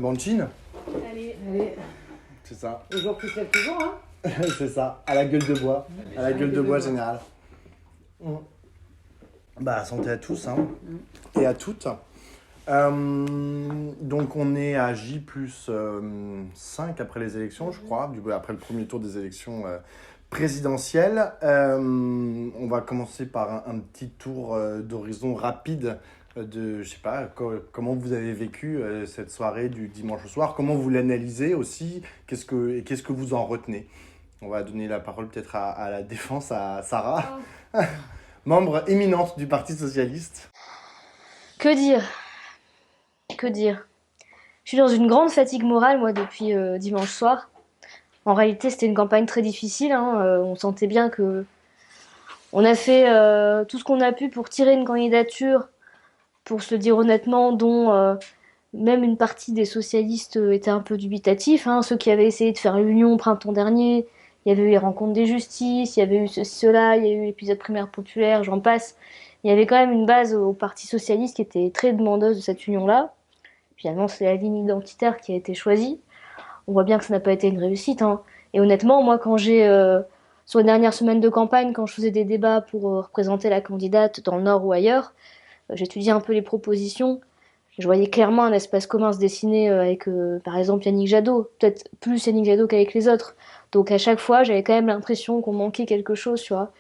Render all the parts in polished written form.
Banchine. Allez. C'est ça. Le jour qui se lève toujours, hein. C'est ça, à la gueule de bois. À la gueule de bois générale. Bah, santé à tous hein. Et à toutes. Donc on est à J plus 5 après les élections, je crois, après le premier tour des élections présidentielles. On va commencer par un petit tour d'horizon rapide de, je sais pas, comment vous avez vécu cette soirée du dimanche au soir, comment vous l'analysez aussi, qu'est-ce que vous en retenez? On va donner la parole peut-être à la défense, à Sarah, membre éminente du Parti Socialiste. Que dire? Que dire? Je suis dans une grande fatigue morale, moi, depuis dimanche soir. En réalité, c'était une campagne très difficile, hein. On sentait bien que on a fait tout ce qu'on a pu pour tirer une candidature, pour se le dire honnêtement, dont même une partie des socialistes était un peu dubitatif, hein. Ceux qui avaient essayé de faire l'union au printemps dernier, il y avait eu les rencontres des justices, il y avait eu ceci, cela, il y a eu l'épisode primaire populaire, j'en passe. Il y avait quand même une base au Parti socialiste qui était très demandeuse de cette union-là. Finalement, c'est la ligne identitaire qui a été choisie. On voit bien que ça n'a pas été une réussite, hein. Et honnêtement, moi, sur les dernières semaines de campagne, quand je faisais des débats pour représenter la candidate dans le Nord ou ailleurs, j'étudiais un peu les propositions. Je voyais clairement un espace commun se dessiner avec, par exemple, Yannick Jadot. Peut-être plus Yannick Jadot qu'avec les autres. Donc à chaque fois, j'avais quand même l'impression qu'on manquait quelque chose, tu vois.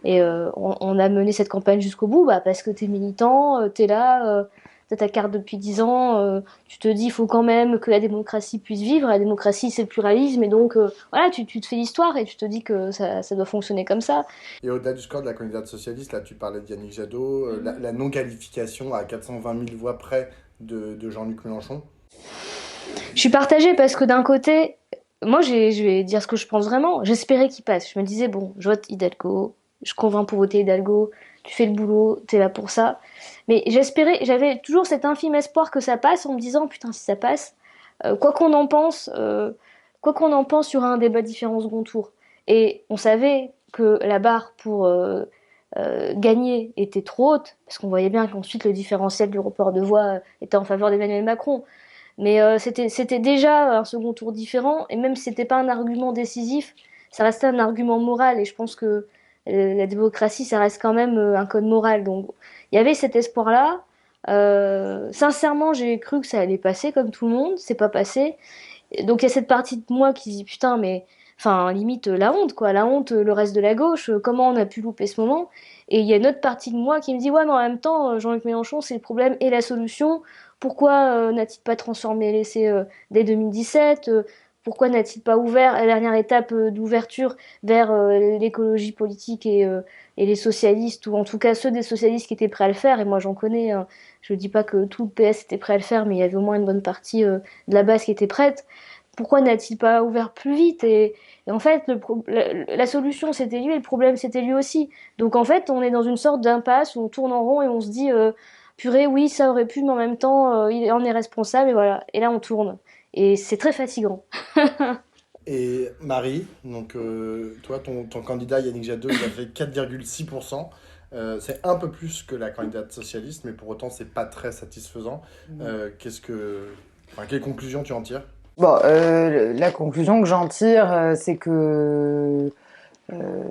Et on a mené cette campagne jusqu'au bout, bah, parce que t'es militant, t'es là, t'as ta carte depuis 10 ans, tu te dis il faut quand même que la démocratie puisse vivre, la démocratie c'est le pluralisme, et donc voilà, tu te fais l'histoire et tu te dis que ça doit fonctionner comme ça. Et au-delà du score de la candidate socialiste, là tu parlais de Yannick Jadot, la non-qualification à 420 000 voix près de Jean-Luc Mélenchon. Je suis partagée parce que d'un côté, moi je vais dire ce que je pense vraiment, j'espérais qu'il passe. Je me disais, bon, je vote Hidalgo, je convainc pour voter Hidalgo, tu fais le boulot, t'es là pour ça. Mais j'avais toujours cet infime espoir que ça passe en me disant, putain, si ça passe, quoi qu'on en pense, il y aura un débat différent au second tour. Et on savait que la barre pour gagner était trop haute, parce qu'on voyait bien qu'ensuite le différentiel du report de voix était en faveur d'Emmanuel Macron. Mais c'était déjà un second tour différent, et même si c'était pas un argument décisif, ça restait un argument moral, et je pense que la démocratie, ça reste quand même un code moral. Donc il y avait cet espoir-là. Sincèrement, j'ai cru que ça allait passer comme tout le monde, c'est pas passé. Donc il y a cette partie de moi qui dit putain, mais enfin limite la honte quoi, la honte, le reste de la gauche, comment on a pu louper ce moment. Et il y a une autre partie de moi qui me dit ouais, mais en même temps Jean-Luc Mélenchon c'est le problème et la solution. Pourquoi n'a-t-il pas transformé l'essai dès 2017? Pourquoi n'a-t-il pas ouvert la dernière étape d'ouverture vers l'écologie politique et les socialistes, ou en tout cas ceux des socialistes qui étaient prêts à le faire? Et moi j'en connais, hein. Je dis pas que tout le PS était prêt à le faire, mais il y avait au moins une bonne partie de la base qui était prête. Pourquoi n'a-t-il pas ouvert plus vite? Et en fait, la solution c'était lui et le problème c'était lui aussi. Donc en fait, on est dans une sorte d'impasse où on tourne en rond et on se dit purée, oui, ça aurait pu, mais en même temps, il en est responsable, et voilà. Et là, on tourne. Et c'est très fatigant. Et Marie, donc toi, ton candidat Yannick Jadot, il a fait 4,6%. C'est un peu plus que la candidate socialiste, mais pour autant, c'est pas très satisfaisant. Quelle conclusion tu en tires? Bon, la conclusion que j'en tire, c'est que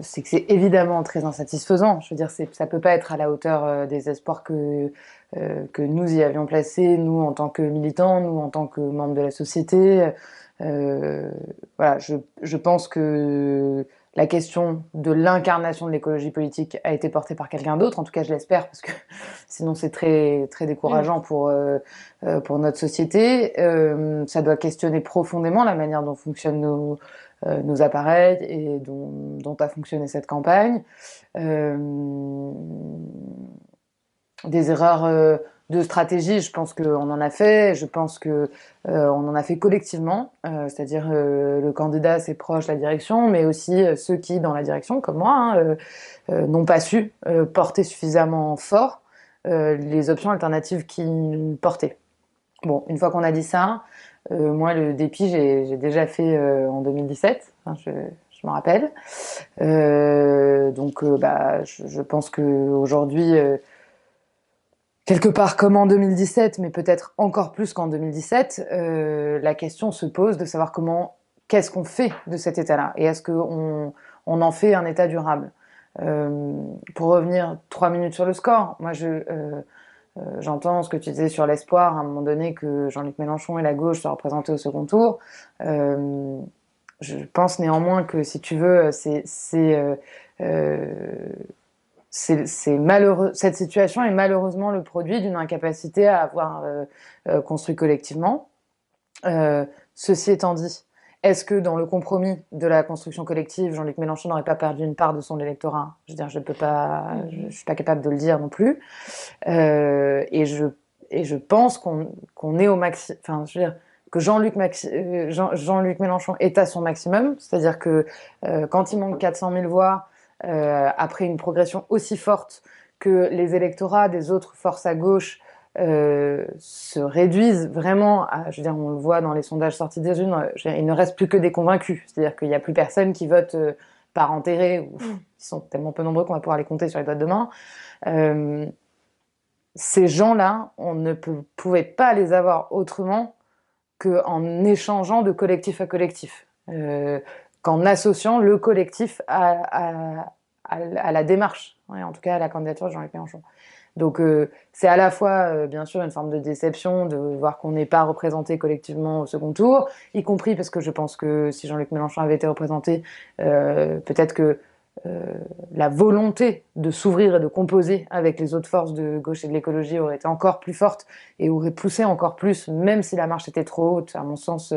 c'est évidemment très insatisfaisant. Je veux dire, ça peut pas être à la hauteur des espoirs que nous y avions placés, nous en tant que militants, nous en tant que membres de la société. Voilà, je pense que la question de l'incarnation de l'écologie politique a été portée par quelqu'un d'autre. En tout cas, je l'espère, parce que sinon c'est très très décourageant pour notre société. Ça doit questionner profondément la manière dont fonctionnent nos appareils et dont a fonctionné cette campagne. Des erreurs de stratégie, je pense qu'on en a fait. Je pense que on en a fait collectivement, c'est-à-dire le candidat, ses proches, la direction, mais aussi ceux qui, dans la direction, comme moi, hein, n'ont pas su porter suffisamment fort les options alternatives qu'ils portaient. Bon, une fois qu'on a dit ça, moi, le dépit, j'ai déjà fait en 2017, hein, je me rappelle. Donc, je pense qu'aujourd'hui, quelque part comme en 2017, mais peut-être encore plus qu'en 2017, la question se pose de savoir qu'est-ce qu'on fait de cet état-là et est-ce qu'on en fait un état durable. Pour revenir 3 minutes sur le score, moi j'entends ce que tu disais sur l'espoir à un moment donné que Jean-Luc Mélenchon et la gauche soient représentés au second tour. Je pense néanmoins que si tu veux, c'est malheureux. Cette situation est malheureusement le produit d'une incapacité à avoir construit collectivement. Ceci étant dit, est-ce que dans le compromis de la construction collective, Jean-Luc Mélenchon n'aurait pas perdu une part de son électorat? Je veux dire, je suis pas capable de le dire non plus. Et je pense qu'on est au maximum. Enfin, je veux dire que Jean-Luc Mélenchon est à son maximum, c'est-à-dire que quand il manque 400 000 voix, après une progression aussi forte que les électorats des autres forces à gauche se réduisent vraiment à, je veux dire, on le voit dans les sondages sortis des urnes, il ne reste plus que des convaincus, c'est-à-dire qu'il n'y a plus personne qui vote par intérêt, ou ils sont tellement peu nombreux qu'on va pouvoir les compter sur les doigts de main. Ces gens-là, on ne pouvait pas les avoir autrement qu'en échangeant de collectif à collectif, qu'en associant le collectif à la démarche, en tout cas à la candidature de Jean-Luc Mélenchon. Donc c'est à la fois bien sûr une forme de déception de voir qu'on n'est pas représenté collectivement au second tour, y compris parce que je pense que si Jean-Luc Mélenchon avait été représenté, peut-être que la volonté de s'ouvrir et de composer avec les autres forces de gauche et de l'écologie aurait été encore plus forte et aurait poussé encore plus, même si la marche était trop haute, à mon sens,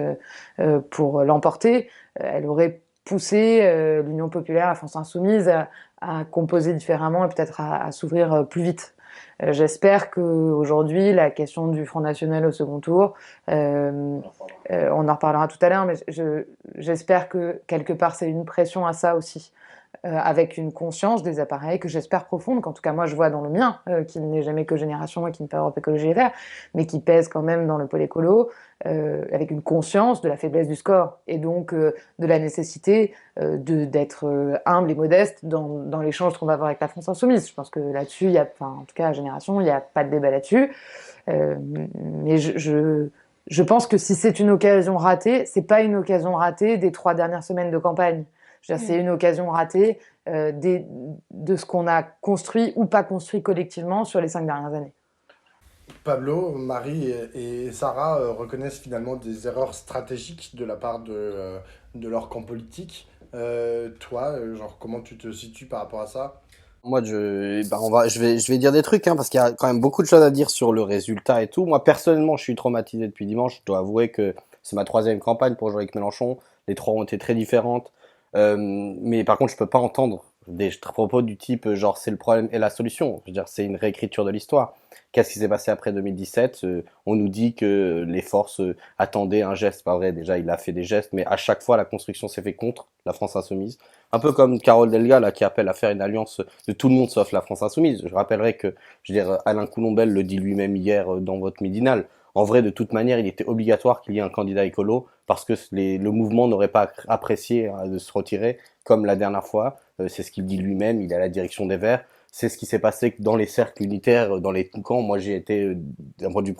pour l'emporter, elle aurait poussé l'Union populaire, la France insoumise, à composer différemment et peut-être à s'ouvrir plus vite. J'espère qu'aujourd'hui, la question du Front National au second tour, on en reparlera tout à l'heure, mais j'espère que quelque part c'est une pression à ça aussi. Avec une conscience des appareils que j'espère profonde, qu'en tout cas moi je vois dans le mien, qui n'est jamais que Génération et qui n'est pas Europe Écologie Les Verts, mais qui pèse quand même dans le pôle écolo, avec une conscience de la faiblesse du score et donc de la nécessité d'être humble et modeste dans l'échange qu'on va avoir avec la France Insoumise. Je pense que là-dessus, en tout cas à Génération, il n'y a pas de débat là-dessus. Mais je pense que si c'est une occasion ratée, c'est pas une occasion ratée des 3 dernières semaines de campagne. C'est une occasion ratée de ce qu'on a construit ou pas construit collectivement sur les 5 dernières années. Pablo, Marie et Sarah reconnaissent finalement des erreurs stratégiques de la part de leur camp politique. Toi, genre, comment tu te situes par rapport à ça? Moi, je vais dire des trucs, hein, parce qu'il y a quand même beaucoup de choses à dire sur le résultat et tout. Moi, personnellement, je suis traumatisé depuis dimanche. Je dois avouer que c'est ma 3e campagne pour Jean-Luc Mélenchon. Les 3 ont été très différentes. Mais par contre, je peux pas entendre des propos du type genre c'est le problème et la solution. Je veux dire, c'est une réécriture de l'histoire. Qu'est-ce qui s'est passé après 2017? On nous dit que les forces attendaient un geste. Pas vrai, déjà il a fait des gestes, mais à chaque fois la construction s'est fait contre la France Insoumise. Un peu comme Carole Delga là qui appelle à faire une alliance de tout le monde sauf la France Insoumise. Je rappellerai que, je veux dire, Alain Coulombelle le dit lui-même hier dans votre midinale. En vrai, de toute manière, il était obligatoire qu'il y ait un candidat écolo parce que le mouvement n'aurait pas apprécié de se retirer comme la dernière fois. C'est ce qu'il dit lui-même, il est à la direction des Verts. C'est ce qui s'est passé dans les cercles unitaires, dans les camps. Moi, j'ai été d'un point de vue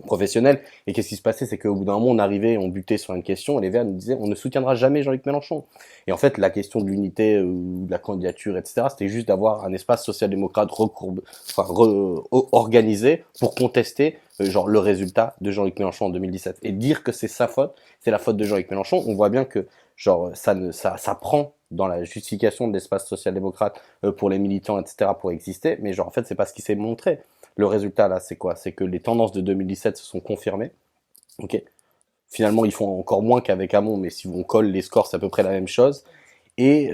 professionnel. Et qu'est-ce qui se passait? C'est qu'au bout d'un moment, on arrivait, on butait sur une question, et les Verts nous disaient on ne soutiendra jamais Jean-Luc Mélenchon. Et en fait, la question de l'unité ou de la candidature, etc., c'était juste d'avoir un espace social-démocrate organisé pour contester genre le résultat de Jean-Luc Mélenchon en 2017. Et dire que c'est sa faute, c'est la faute de Jean-Luc Mélenchon, on voit bien que genre ça prend dans la justification de l'espace social-démocrate pour les militants, etc., pour exister, mais genre en fait c'est pas ce qui s'est montré. Le résultat là, c'est quoi? C'est que les tendances de 2017 se sont confirmées. Ok. Finalement, ils font encore moins qu'avec Hamon, mais si on colle les scores, c'est à peu près la même chose. Et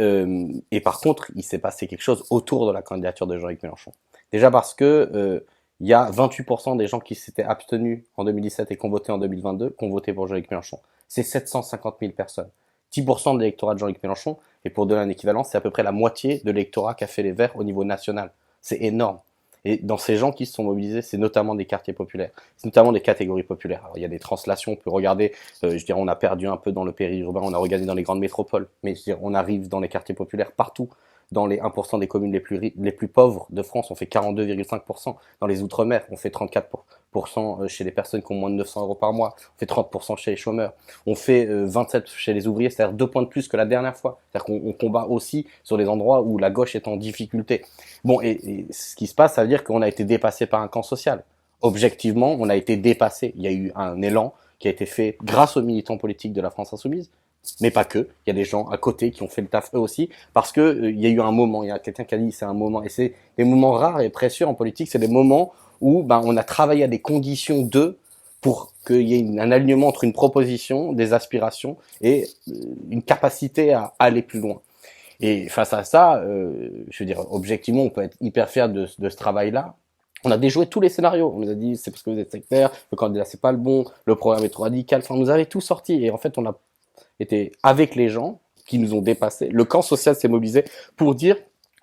par contre, il s'est passé quelque chose autour de la candidature de Jean-Luc Mélenchon. Déjà parce que il y a 28% des gens qui s'étaient abstenus en 2017 et qui ont voté en 2022, qui ont voté pour Jean-Luc Mélenchon. C'est 750 000 personnes. 10% de l'électorat de Jean-Luc Mélenchon, et pour donner un équivalent, c'est à peu près la moitié de l'électorat qu'a fait les Verts au niveau national. C'est énorme. Et dans ces gens qui se sont mobilisés, c'est notamment des quartiers populaires, c'est notamment des catégories populaires. Alors il y a des translations, on peut regarder, je dirais on a perdu un peu dans le périurbain, on a regardé dans les grandes métropoles, mais je veux dire, on arrive dans les quartiers populaires partout. dans les 1% des communes les plus pauvres de France, on fait 42,5%. Dans les outre-mer, on fait 34% chez les personnes qui ont moins de 900 euros par mois. On fait 30% chez les chômeurs. On fait 27% chez les ouvriers, c'est-à-dire 2 points de plus que la dernière fois. C'est-à-dire qu'on combat aussi sur les endroits où la gauche est en difficulté. Bon, et ce qui se passe, ça veut dire qu'on a été dépassé par un camp social. Objectivement, on a été dépassé. Il y a eu un élan qui a été fait grâce aux militants politiques de la France Insoumise, mais pas que. Il y a des gens à côté qui ont fait le taf eux aussi, parce que il y a eu un moment, il y a quelqu'un qui a dit c'est un moment, et c'est des moments rares et précieux en politique, c'est des moments où on a travaillé à des conditions pour qu'il y ait un alignement entre une proposition, des aspirations et une capacité à aller plus loin. Et face à ça, je veux dire, objectivement, on peut être hyper fier de ce travail-là. On a déjoué tous les scénarios. On nous a dit, c'est parce que vous êtes sectaire, le candidat c'est pas le bon, le programme est trop radical. Enfin, on nous avait tout sorti. Et en fait, on a été avec les gens qui nous ont dépassés. Le camp social s'est mobilisé pour dire,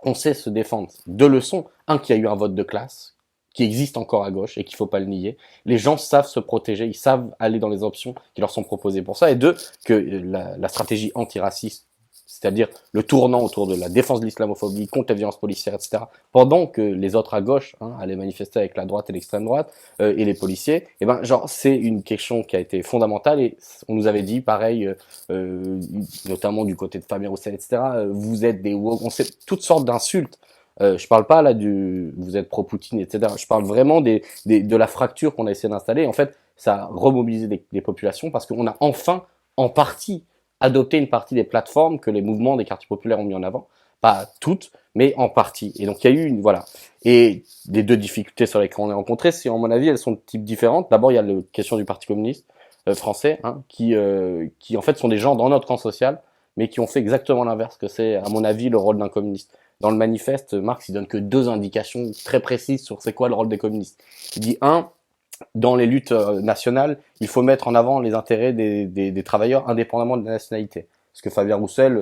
on sait se défendre. Deux leçons. Un, qu'il y a eu un vote de classe, qui existe encore à gauche et qu'il faut pas le nier. Les gens savent se protéger, ils savent aller dans les options qui leur sont proposées pour ça. Et deux, que la stratégie antiraciste, c'est-à-dire le tournant autour de la défense de l'islamophobie, contre les violences policières, etc., pendant que les autres à gauche allaient manifester avec la droite et l'extrême droite et les policiers, et c'est une question qui a été fondamentale et on nous avait dit pareil, notamment du côté de Fabien Roussel, etc., vous êtes des woke, on sait toutes sortes d'insultes. Je parle pas là vous êtes pro-Poutine, etc. Je parle vraiment de la fracture qu'on a essayé d'installer. En fait, ça a remobilisé les populations parce qu'on a enfin, en partie, adopter une partie des plateformes que les mouvements des quartiers populaires ont mis en avant. Pas toutes, mais en partie. Et donc, il y a eu voilà. Et les deux difficultés sur lesquelles on est rencontrés, à mon avis, elles sont de type différentes. D'abord, il y a la question du Parti communiste français, qui en fait sont des gens dans notre camp social, mais qui ont fait exactement l'inverse que c'est, à mon avis, le rôle d'un communiste. Dans le manifeste, Marx, il donne que 2 indications très précises sur c'est quoi le rôle des communistes. Il dit dans les luttes nationales, il faut mettre en avant les intérêts des travailleurs indépendamment de la nationalité. Parce que Fabien Roussel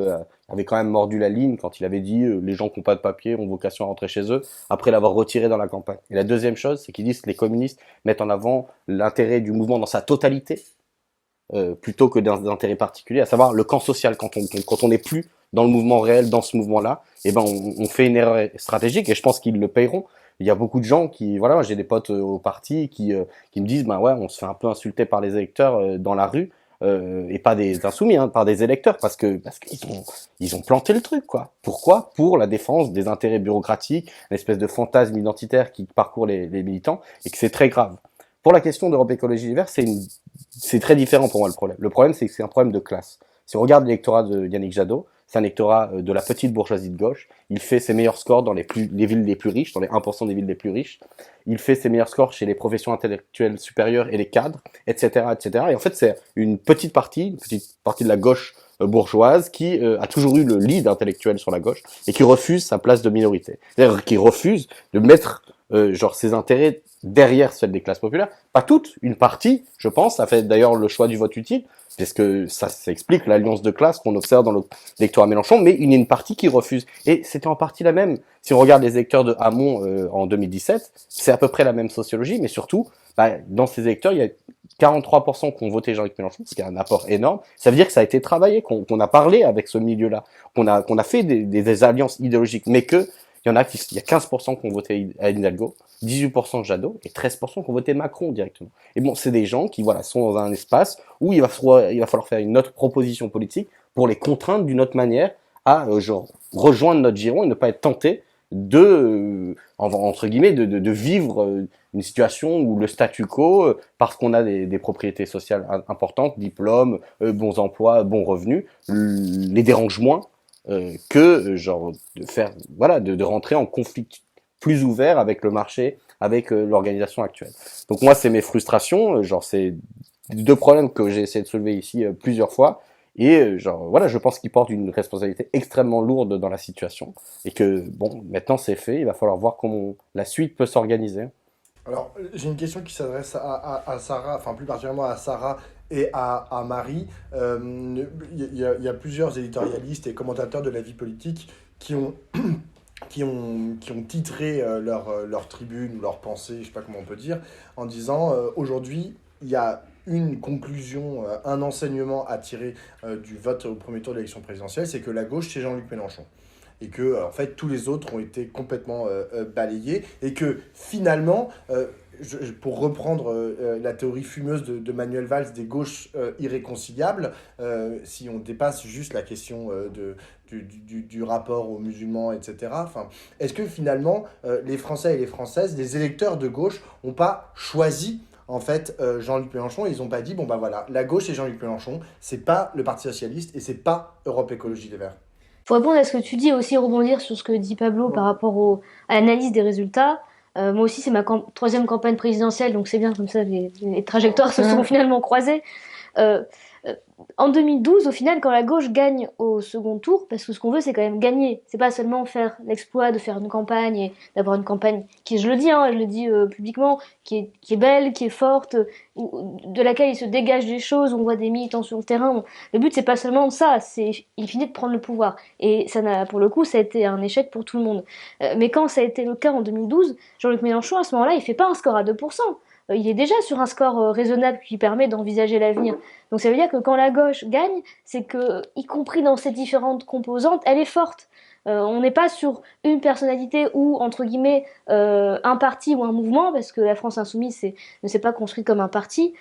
avait quand même mordu la ligne quand il avait dit les gens qui n'ont pas de papier ont vocation à rentrer chez eux, après l'avoir retiré dans la campagne. Et la deuxième chose, c'est qu'ils disent que les communistes mettent en avant l'intérêt du mouvement dans sa totalité, plutôt que d'un intérêt particulier, à savoir le camp social. Quand on n'est plus dans le mouvement réel, dans ce mouvement-là, on fait une erreur stratégique et je pense qu'ils le paieront. Il y a beaucoup de gens voilà, j'ai des potes au parti qui me disent, ouais, on se fait un peu insulter par les électeurs dans la rue, et pas des insoumis, par des électeurs, parce qu'ils ont planté le truc, quoi. Pourquoi? Pour la défense des intérêts bureaucratiques, une espèce de fantasme identitaire qui parcourt les militants, et que c'est très grave. Pour la question d'Europe Écologie Les Verts, c'est très différent pour moi le problème. Le problème, c'est que c'est un problème de classe. Si on regarde l'électorat de Yannick Jadot, c'est un électorat de la petite bourgeoisie de gauche. Il fait ses meilleurs scores dans les villes les plus riches, dans les 1% des villes les plus riches. Il fait ses meilleurs scores chez les professions intellectuelles supérieures et les cadres, etc., etc. Et en fait, c'est une petite partie de la gauche bourgeoise qui a toujours eu le lead intellectuel sur la gauche et qui refuse sa place de minorité. C'est-à-dire qui refuse de mettre ses intérêts derrière celle des classes populaires. Pas toutes, une partie, je pense, ça fait d'ailleurs le choix du vote utile, parce que ça explique l'alliance de classe qu'on observe dans l'électorat Mélenchon, mais il y a une partie qui refuse. Et c'était en partie la même. Si on regarde les électeurs de Hamon en 2017, c'est à peu près la même sociologie, mais surtout, dans ces électeurs, il y a 43% qui ont voté Jean-Luc Mélenchon, ce qui est un apport énorme. Ça veut dire que ça a été travaillé, qu'on a parlé avec ce milieu-là, qu'on a fait des alliances idéologiques, mais il y a 15% qui ont voté Anne Hidalgo, 18% Jadot et 13% qui ont voté Macron directement. Et bon, c'est des gens qui sont dans un espace où il va falloir faire une autre proposition politique pour les contraindre d'une autre manière à rejoindre notre giron et ne pas être tenté entre guillemets de vivre une situation où le statu quo, parce qu'on a des propriétés sociales importantes, diplômes, bons emplois, bons revenus, les dérange moins que de rentrer en conflit plus ouvert avec le marché, avec l'organisation actuelle. Donc moi, c'est mes frustrations, c'est 2 problèmes que j'ai essayé de soulever ici plusieurs fois, et je pense qu'ils portent une responsabilité extrêmement lourde dans la situation, et que maintenant c'est fait, il va falloir voir comment la suite peut s'organiser. Alors, j'ai une question qui s'adresse à Sarah, enfin plus particulièrement à Sarah et à Marie. Il y a plusieurs éditorialistes et commentateurs de la vie politique qui ont titré leur tribune ou leur pensée, je ne sais pas comment on peut dire, en disant aujourd'hui, il y a une conclusion, un enseignement à tirer du vote au premier tour de l'élection présidentielle, c'est que la gauche, c'est Jean-Luc Mélenchon. et que en fait tous les autres ont été complètement balayés et que finalement pour reprendre la théorie fumeuse de Manuel Valls des gauches irréconciliables, si on dépasse juste la question du rapport aux musulmans, etc., enfin, est-ce que finalement les Français et les Françaises, les électeurs de gauche, n'ont pas choisi en fait Jean-Luc Mélenchon, ils n'ont pas dit, bon bah voilà, la gauche et Jean-Luc Mélenchon, c'est pas le Parti Socialiste et c'est pas Europe Écologie Les Verts. Pour répondre à ce que tu dis, aussi rebondir sur ce que dit Pablo par rapport à l'analyse des résultats. Moi aussi, c'est ma troisième campagne présidentielle, donc c'est bien, comme ça, les trajectoires se sont finalement croisées. Euh, En 2012, au final, quand la gauche gagne au second tour, parce que ce qu'on veut, c'est quand même gagner. C'est pas seulement faire l'exploit de faire une campagne et d'avoir une campagne qui, je le dis publiquement, qui est belle, qui est forte, de laquelle il se dégage des choses, on voit des militants sur le terrain. Bon, le but, c'est pas seulement ça, c'est in fine de prendre le pouvoir. Et pour le coup, ça a été un échec pour tout le monde. Mais quand ça a été le cas en 2012, Jean-Luc Mélenchon, à ce moment-là, il fait pas un score à 2%. Il est déjà sur un score raisonnable qui permet d'envisager l'avenir. Donc ça veut dire que quand la gauche gagne, c'est que, y compris dans ses différentes composantes, elle est forte. On n'est pas sur une personnalité ou, entre guillemets, un parti ou un mouvement, parce que la France Insoumise ne s'est pas construite comme un parti,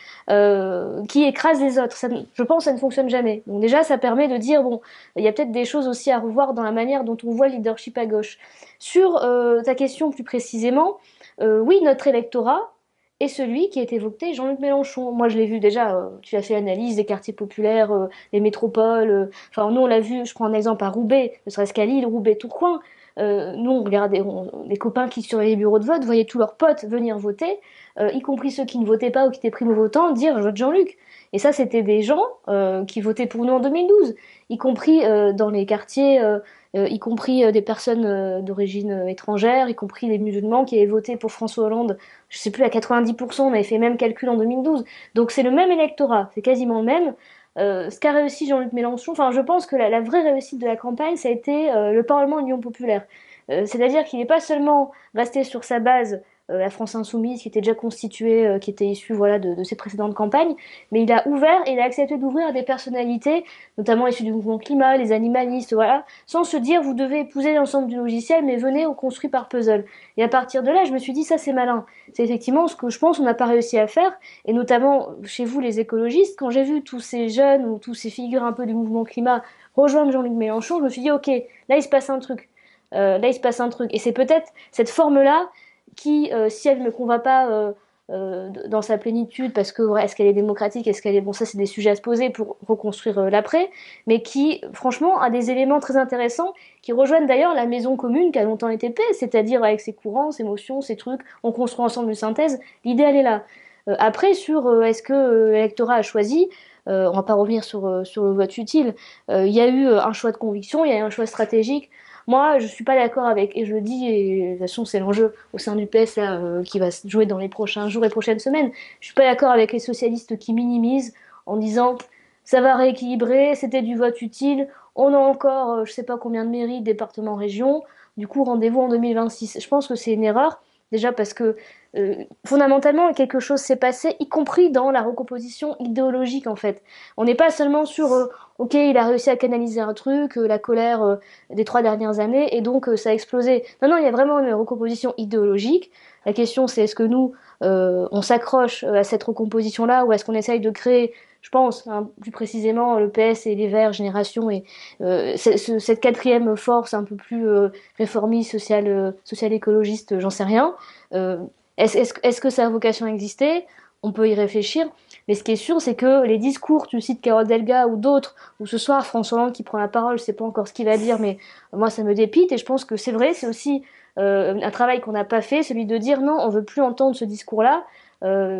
qui écrase les autres. Je pense que ça ne fonctionne jamais. Donc déjà, ça permet de dire, bon, il y a peut-être des choses aussi à revoir dans la manière dont on voit le leadership à gauche. Sur ta question plus précisément, oui, notre électorat, et celui qui a été voté, Jean-Luc Mélenchon. Moi, je l'ai vu déjà, tu as fait l'analyse des quartiers populaires, des métropoles. Enfin, nous, on l'a vu, je prends un exemple à Roubaix, ne serait-ce qu'à Lille, Roubaix, Tourcoing. Nous, on regardait, les copains qui surveillaient les bureaux de vote voyaient tous leurs potes venir voter, y compris ceux qui ne votaient pas ou qui étaient primo-votants, dire « je vote Jean-Luc ». Et ça, c'était des gens qui votaient pour nous en 2012, y compris dans les quartiers, y compris des personnes d'origine étrangère, y compris des musulmans qui avaient voté pour François Hollande, je sais plus, à 90%, on avait fait le même calcul en 2012. Donc c'est le même électorat, c'est quasiment le même. Ce qu'a réussi Jean-Luc Mélenchon, enfin je pense que la vraie réussite de la campagne, ça a été le Parlement Union Populaire. C'est-à-dire qu'il n'est pas seulement resté sur sa base, la France Insoumise, qui était déjà constituée, qui était issue voilà, de ses précédentes campagnes, mais il a ouvert et il a accepté d'ouvrir à des personnalités, notamment issues du mouvement climat, les animalistes, voilà, sans se dire vous devez épouser l'ensemble du logiciel, mais venez, on construit par puzzle. Et à partir de là, je me suis dit ça c'est malin. C'est effectivement ce que je pense on n'a pas réussi à faire, et notamment chez vous les écologistes, quand j'ai vu tous ces jeunes ou tous ces figures un peu du mouvement climat rejoindre Jean-Luc Mélenchon, je me suis dit ok, là il se passe un truc. Et c'est peut-être cette forme-là qui, si elle ne me convainc pas dans sa plénitude, parce que ouais, est-ce qu'elle est démocratique, est-ce qu'elle est bon, ça c'est des sujets à se poser pour reconstruire l'après, mais qui, franchement, a des éléments très intéressants qui rejoignent d'ailleurs la maison commune qui a longtemps été paix, c'est-à-dire avec ses courants, ses émotions, ses trucs, on construit ensemble une synthèse. L'idée elle est là. Après sur est-ce que l'électorat a choisi, on va pas revenir sur le vote utile. Il y a eu un choix de conviction, il y a eu un choix stratégique. Moi, je suis pas d'accord avec, et je le dis, et de toute façon, c'est l'enjeu au sein du PS là, qui va se jouer dans les prochains jours et prochaines semaines. Je suis pas d'accord avec les socialistes qui minimisent en disant ça va rééquilibrer, c'était du vote utile, on a encore, je sais pas combien de mairies, départements, régions, du coup, rendez-vous en 2026. Je pense que c'est une erreur, déjà parce que fondamentalement, quelque chose s'est passé, y compris dans la recomposition idéologique en fait. On n'est pas seulement sur ok, il a réussi à canaliser un truc, la colère des 3 dernières années, et donc ça a explosé. Non, non, il y a vraiment une recomposition idéologique. La question, c'est est-ce que nous, on s'accroche à cette recomposition-là, ou est-ce qu'on essaye de créer, je pense, hein, plus précisément, le PS et les Verts, Génération, et cette quatrième force un peu plus réformiste, social écologiste, j'en sais rien. Est-ce que ça a vocation à exister? On peut y réfléchir. Mais ce qui est sûr, c'est que les discours, tu cites Carole Delga ou d'autres, ou ce soir François Hollande qui prend la parole, je sais pas encore ce qu'il va dire, mais moi ça me dépite, et je pense que c'est vrai, c'est aussi un travail qu'on n'a pas fait, celui de dire non, on veut plus entendre ce discours-là.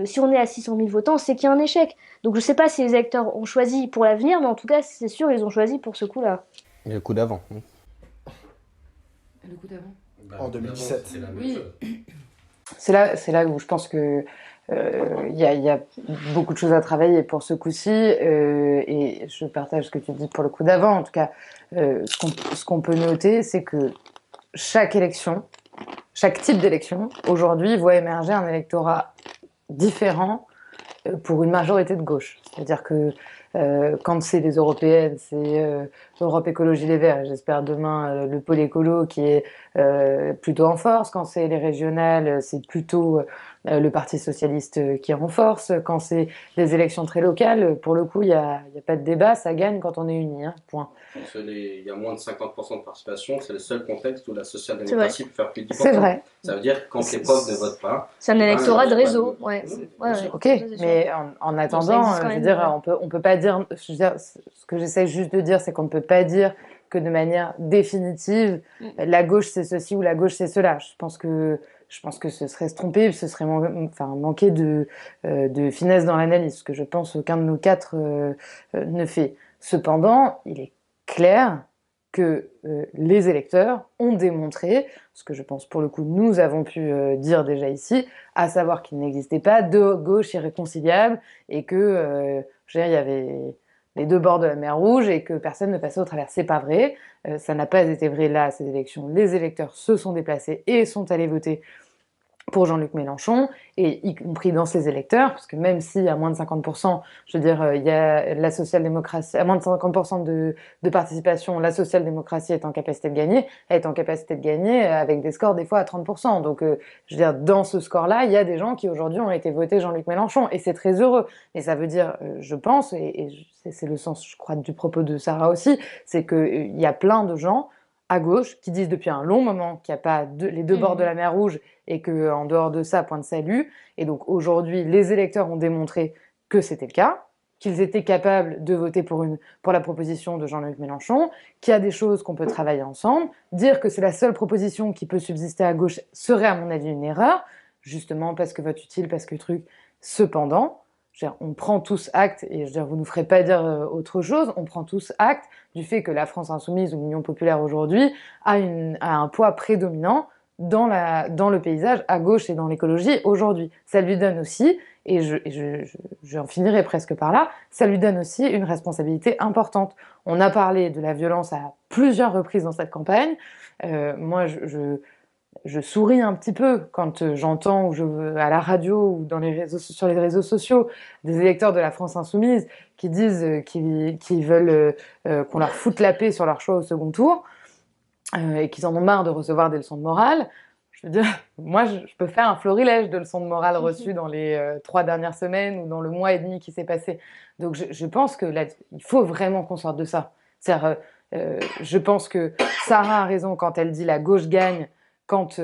Si on est à 600 000 votants, c'est qu'il y a un échec. Donc je sais pas si les électeurs ont choisi pour l'avenir, mais en tout cas, c'est sûr, ils ont choisi pour ce coup-là. Et le coup d'avant. Le coup d'avant En 2017. C'est la même Oui. chose. C'est là où je pense que y a beaucoup de choses à travailler pour ce coup-ci, et je partage ce que tu dis pour le coup d'avant. En tout cas, ce qu'on peut noter, c'est que chaque élection, chaque type d'élection, aujourd'hui, voit émerger un électorat différent pour une majorité de gauche. C'est-à-dire que quand c'est les européennes, c'est Europe Écologie Les Verts, et j'espère demain le pôle écolo qui est plutôt en force. Quand c'est les régionales, c'est plutôt le Parti socialiste qui renforce. Quand c'est des élections très locales, pour le coup, il y a pas de débat, ça gagne quand on est unis, hein, point. Il y a moins de 50% de participation, c'est le seul contexte où la social-démocratie peut faire plus de 10%. C'est vrai. Ça veut dire que quand les profs ne votent pas... C'est un électorat de il y a pas réseau, de- ouais. Bien sûr. Ok, mais en attendant, existe quand je veux même, dire, ouais. on peut pas dire, je veux dire, ce que j'essaie juste de dire, c'est qu'on ne peut pas dire que de manière définitive, la gauche c'est ceci ou la gauche c'est cela. Je pense que ce serait se tromper, ce serait manquer de finesse dans l'analyse, ce que je pense aucun de nous quatre ne fait. Cependant, il est clair que les électeurs ont démontré, ce que je pense pour le coup nous avons pu dire déjà ici, à savoir qu'il n'existait pas de gauche irréconciliable et que je veux dire, il y avait les deux bords de la mer Rouge et que personne ne passait au travers. C'est pas vrai, ça n'a pas été vrai là à ces élections. Les électeurs se sont déplacés et sont allés voter pour Jean-Luc Mélenchon, et y compris dans ses électeurs, parce que même si à moins de 50%, je veux dire, il y a la social-démocratie, à moins de 50% de participation, la social-démocratie est en capacité de gagner, elle est en capacité de gagner avec des scores des fois à 30%. Donc, je veux dire, dans ce score-là, il y a des gens qui aujourd'hui ont été votés Jean-Luc Mélenchon, et c'est très heureux. Et ça veut dire, je pense, et c'est le sens, je crois, du propos de Sarah aussi, c'est qu'il y a plein de gens à gauche qui disent depuis un long moment qu'il n'y a pas les deux bords de la mer Rouge et qu'en dehors de ça, point de salut. Et donc aujourd'hui, les électeurs ont démontré que c'était le cas, qu'ils étaient capables de voter pour la proposition de Jean-Luc Mélenchon, qu'il y a des choses qu'on peut travailler ensemble. Dire que c'est la seule proposition qui peut subsister à gauche serait à mon avis une erreur, justement parce que vote utile, parce que truc. Cependant, on prend tous acte, et je veux dire, vous ne nous ferez pas dire autre chose, on prend tous acte du fait que la France Insoumise ou l'Union Populaire aujourd'hui a un poids prédominant dans le paysage à gauche et dans l'écologie aujourd'hui. Ça lui donne aussi, et j'en finirai presque par là, ça lui donne aussi une responsabilité importante. On a parlé de la violence à plusieurs reprises dans cette campagne. Moi, je souris un petit peu quand j'entends à la radio ou sur les réseaux sociaux des électeurs de la France Insoumise qui disent qu'ils veulent qu'on leur foute la paix sur leur choix au second tour et qu'ils en ont marre de recevoir des leçons de morale. Je veux dire, moi, je peux faire un florilège de leçons de morale reçues dans les 3 dernières semaines ou dans le mois et demi qui s'est passé. Donc, je pense que là, il faut vraiment qu'on sorte de ça. C'est-à-dire, je pense que Sarah a raison quand elle dit la gauche gagne quand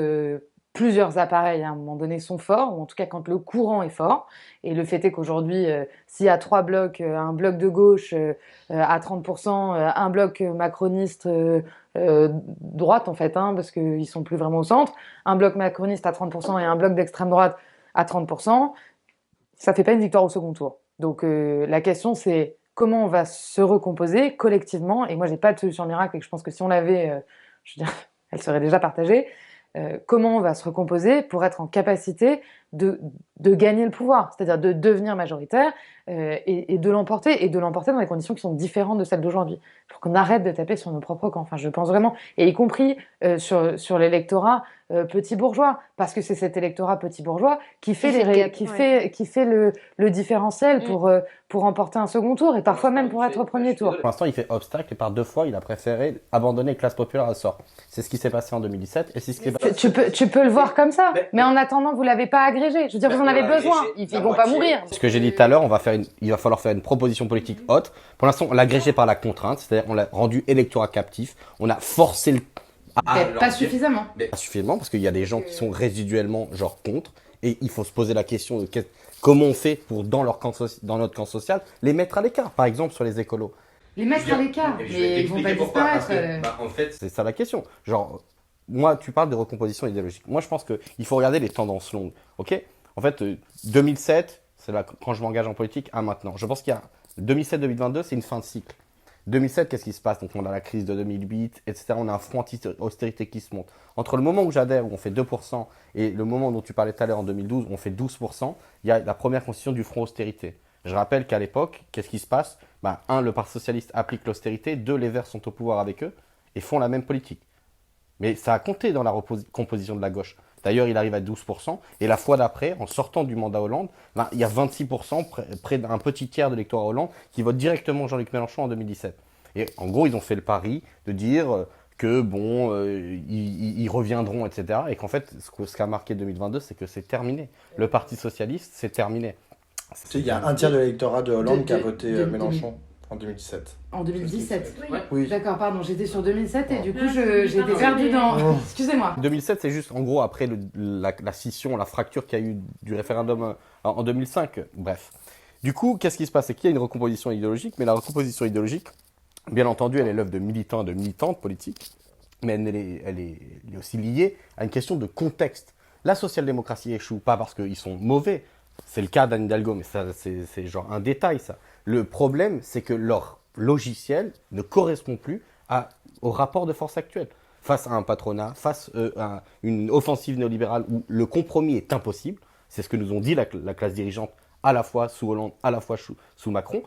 plusieurs appareils à un moment donné sont forts, ou en tout cas quand le courant est fort. Et le fait est qu'aujourd'hui, s'il y a 3 blocs, un bloc de gauche à 30%, un bloc macroniste droite en fait, hein, parce qu'ils sont plus vraiment au centre, un bloc macroniste à 30% et un bloc d'extrême droite à 30%, ça fait pas une victoire au second tour. Donc la question c'est comment on va se recomposer collectivement, et moi j'ai pas de solution miracle et que je pense que si on l'avait, je veux dire, elle serait déjà partagée. Comment on va se recomposer pour être en capacité de gagner le pouvoir, c'est-à-dire de devenir majoritaire et de l'emporter dans des conditions qui sont différentes de celles d'aujourd'hui. Pour qu'on arrête de taper sur nos propres camps. Enfin, je pense vraiment, et y compris sur l'électorat petit bourgeois, parce que c'est cet électorat petit bourgeois qui fait le différentiel pour remporter un second tour et parfois même pour être au premier tour. Pour l'instant, il fait obstacle et par 2 fois, il a préféré abandonner classe populaire à sort. C'est ce qui s'est passé en 2017 et c'est ce qui est passé. Tu peux le voir comme ça, mais en attendant, vous l'avez pas agrégé. Je veux dire, vous en avez besoin. Ils vont pas mourir. Ce que j'ai dit tout à l'heure, il va falloir faire une proposition politique haute. Pour l'instant, on l'a agrégé par la contrainte, c'est-à-dire on l'a rendu électorat captif. On a forcé le... Pas suffisamment. Pas suffisamment, parce qu'il y a des gens qui sont résiduellement genre contre. Et il faut se poser la question de comment on fait pour, dans notre camp social, les mettre à l'écart. Par exemple, sur les écolos. Les mettre à l'écart, mais ils vont pas disparaître. En fait, c'est ça la question. Genre, moi, tu parles de recomposition idéologique. Moi, je pense qu'il faut regarder les tendances longues. Ok ? En fait, 2007, c'est là quand je m'engage en politique, à maintenant. Je pense qu'il y a 2007-2022, c'est une fin de cycle. 2007, qu'est-ce qui se passe? Donc, on a la crise de 2008, etc. On a un front anti-austérité qui se monte. Entre le moment où j'adhère, où on fait 2%, et le moment dont tu parlais tout à l'heure, en 2012, où on fait 12%, il y a la première constitution du front austérité. Je rappelle qu'à l'époque, qu'est-ce qui se passe? 1, le Parti socialiste applique l'austérité. 2, les Verts sont au pouvoir avec eux et font la même politique. Mais ça a compté dans la composition de la gauche. D'ailleurs, il arrive à 12%. Et la fois d'après, en sortant du mandat Hollande, ben, il y a 26%, près d'un petit tiers de l'électorat Hollande, qui vote directement Jean-Luc Mélenchon en 2017. Et en gros, ils ont fait le pari de dire que bon, ils reviendront, etc. Et qu'en fait, ce qu'a marqué 2022, c'est que c'est terminé. Le Parti socialiste, c'est terminé. Tu sais, il y a un tiers de l'électorat de Hollande qui a voté de- Mélenchon en 2017. En 2017. Oui. D'accord, pardon, j'étais sur 2007 et du coup j'étais perdue dans... Oh. Excusez-moi. 2007, c'est juste en gros après la scission, la fracture qu'il y a eu du référendum en 2005. Bref. Du coup, qu'est-ce qui se passe? C'est qu'il y a une recomposition idéologique, mais la recomposition idéologique, bien entendu, elle est l'œuvre de militants et de militantes politiques, mais elle est aussi liée à une question de contexte. La social-démocratie échoue pas parce qu'ils sont mauvais, c'est le cas d'Anne Hidalgo, mais ça, c'est genre un détail, ça. Le problème, c'est que leur logiciel ne correspond plus au rapport de force actuel. Face à un patronat, face à une offensive néolibérale où le compromis est impossible, c'est ce que nous ont dit la classe dirigeante à la fois sous Hollande, à la fois sous Macron,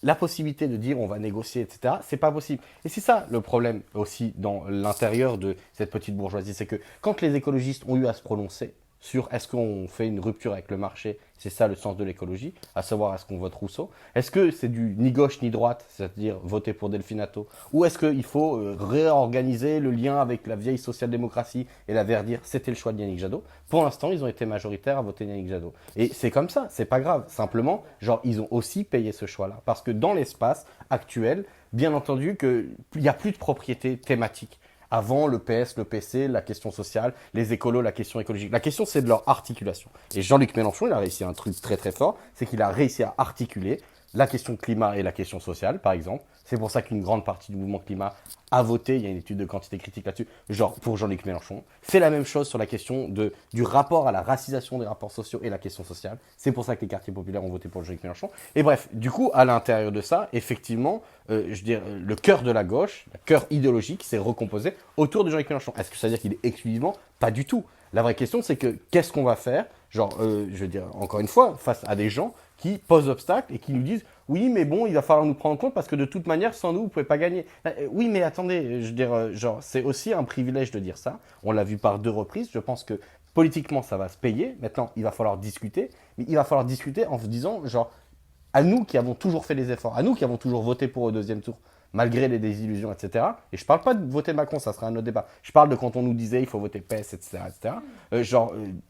la possibilité de dire on va négocier, etc., c'est pas possible. Et c'est ça le problème aussi dans l'intérieur de cette petite bourgeoisie, c'est que quand les écologistes ont eu à se prononcer sur est-ce qu'on fait une rupture avec le marché, c'est ça le sens de l'écologie, à savoir est-ce qu'on vote Rousseau, est-ce que c'est du ni gauche ni droite, c'est-à-dire voter pour Delfinato, ou est-ce qu'il faut réorganiser le lien avec la vieille social-démocratie et la verdir, c'était le choix de Yannick Jadot. Pour l'instant, ils ont été majoritaires à voter Yannick Jadot. Et c'est comme ça, c'est pas grave, simplement, genre, ils ont aussi payé ce choix-là, parce que dans l'espace actuel, bien entendu, il n'y a plus de propriété thématique. Avant, le PS, le PC, la question sociale, les écolos, la question écologique. La question, c'est de leur articulation. Et Jean-Luc Mélenchon, il a réussi un truc très très fort, c'est qu'il a réussi à articuler la question climat et la question sociale, par exemple. C'est pour ça qu'une grande partie du mouvement climat a voté, il y a une étude de quantité critique là-dessus, genre pour Jean-Luc Mélenchon. C'est la même chose sur la question du rapport à la racisation des rapports sociaux et la question sociale. C'est pour ça que les quartiers populaires ont voté pour Jean-Luc Mélenchon. Et bref, du coup, à l'intérieur de ça, effectivement, je dirais, le cœur de la gauche, le cœur idéologique s'est recomposé autour de Jean-Luc Mélenchon. Est-ce que ça veut dire qu'il est exclusivement? Pas du tout. La vraie question, c'est que qu'est-ce qu'on va faire? Genre, je veux dire, encore une fois, face à des gens qui posent obstacle et qui nous disent oui, mais bon, il va falloir nous prendre en compte parce que de toute manière, sans nous, vous pouvez pas gagner. Oui, mais attendez, je veux dire, genre, c'est aussi un privilège de dire ça. On l'a vu par 2 reprises. Je pense que politiquement, ça va se payer. Maintenant, il va falloir discuter. Mais il va falloir discuter en se disant, genre, à nous qui avons toujours fait les efforts, à nous qui avons toujours voté pour au 2e tour, malgré les désillusions, etc. Et je parle pas de voter Macron, ça sera un autre débat. Je parle de quand on nous disait il faut voter PES, etc. etc.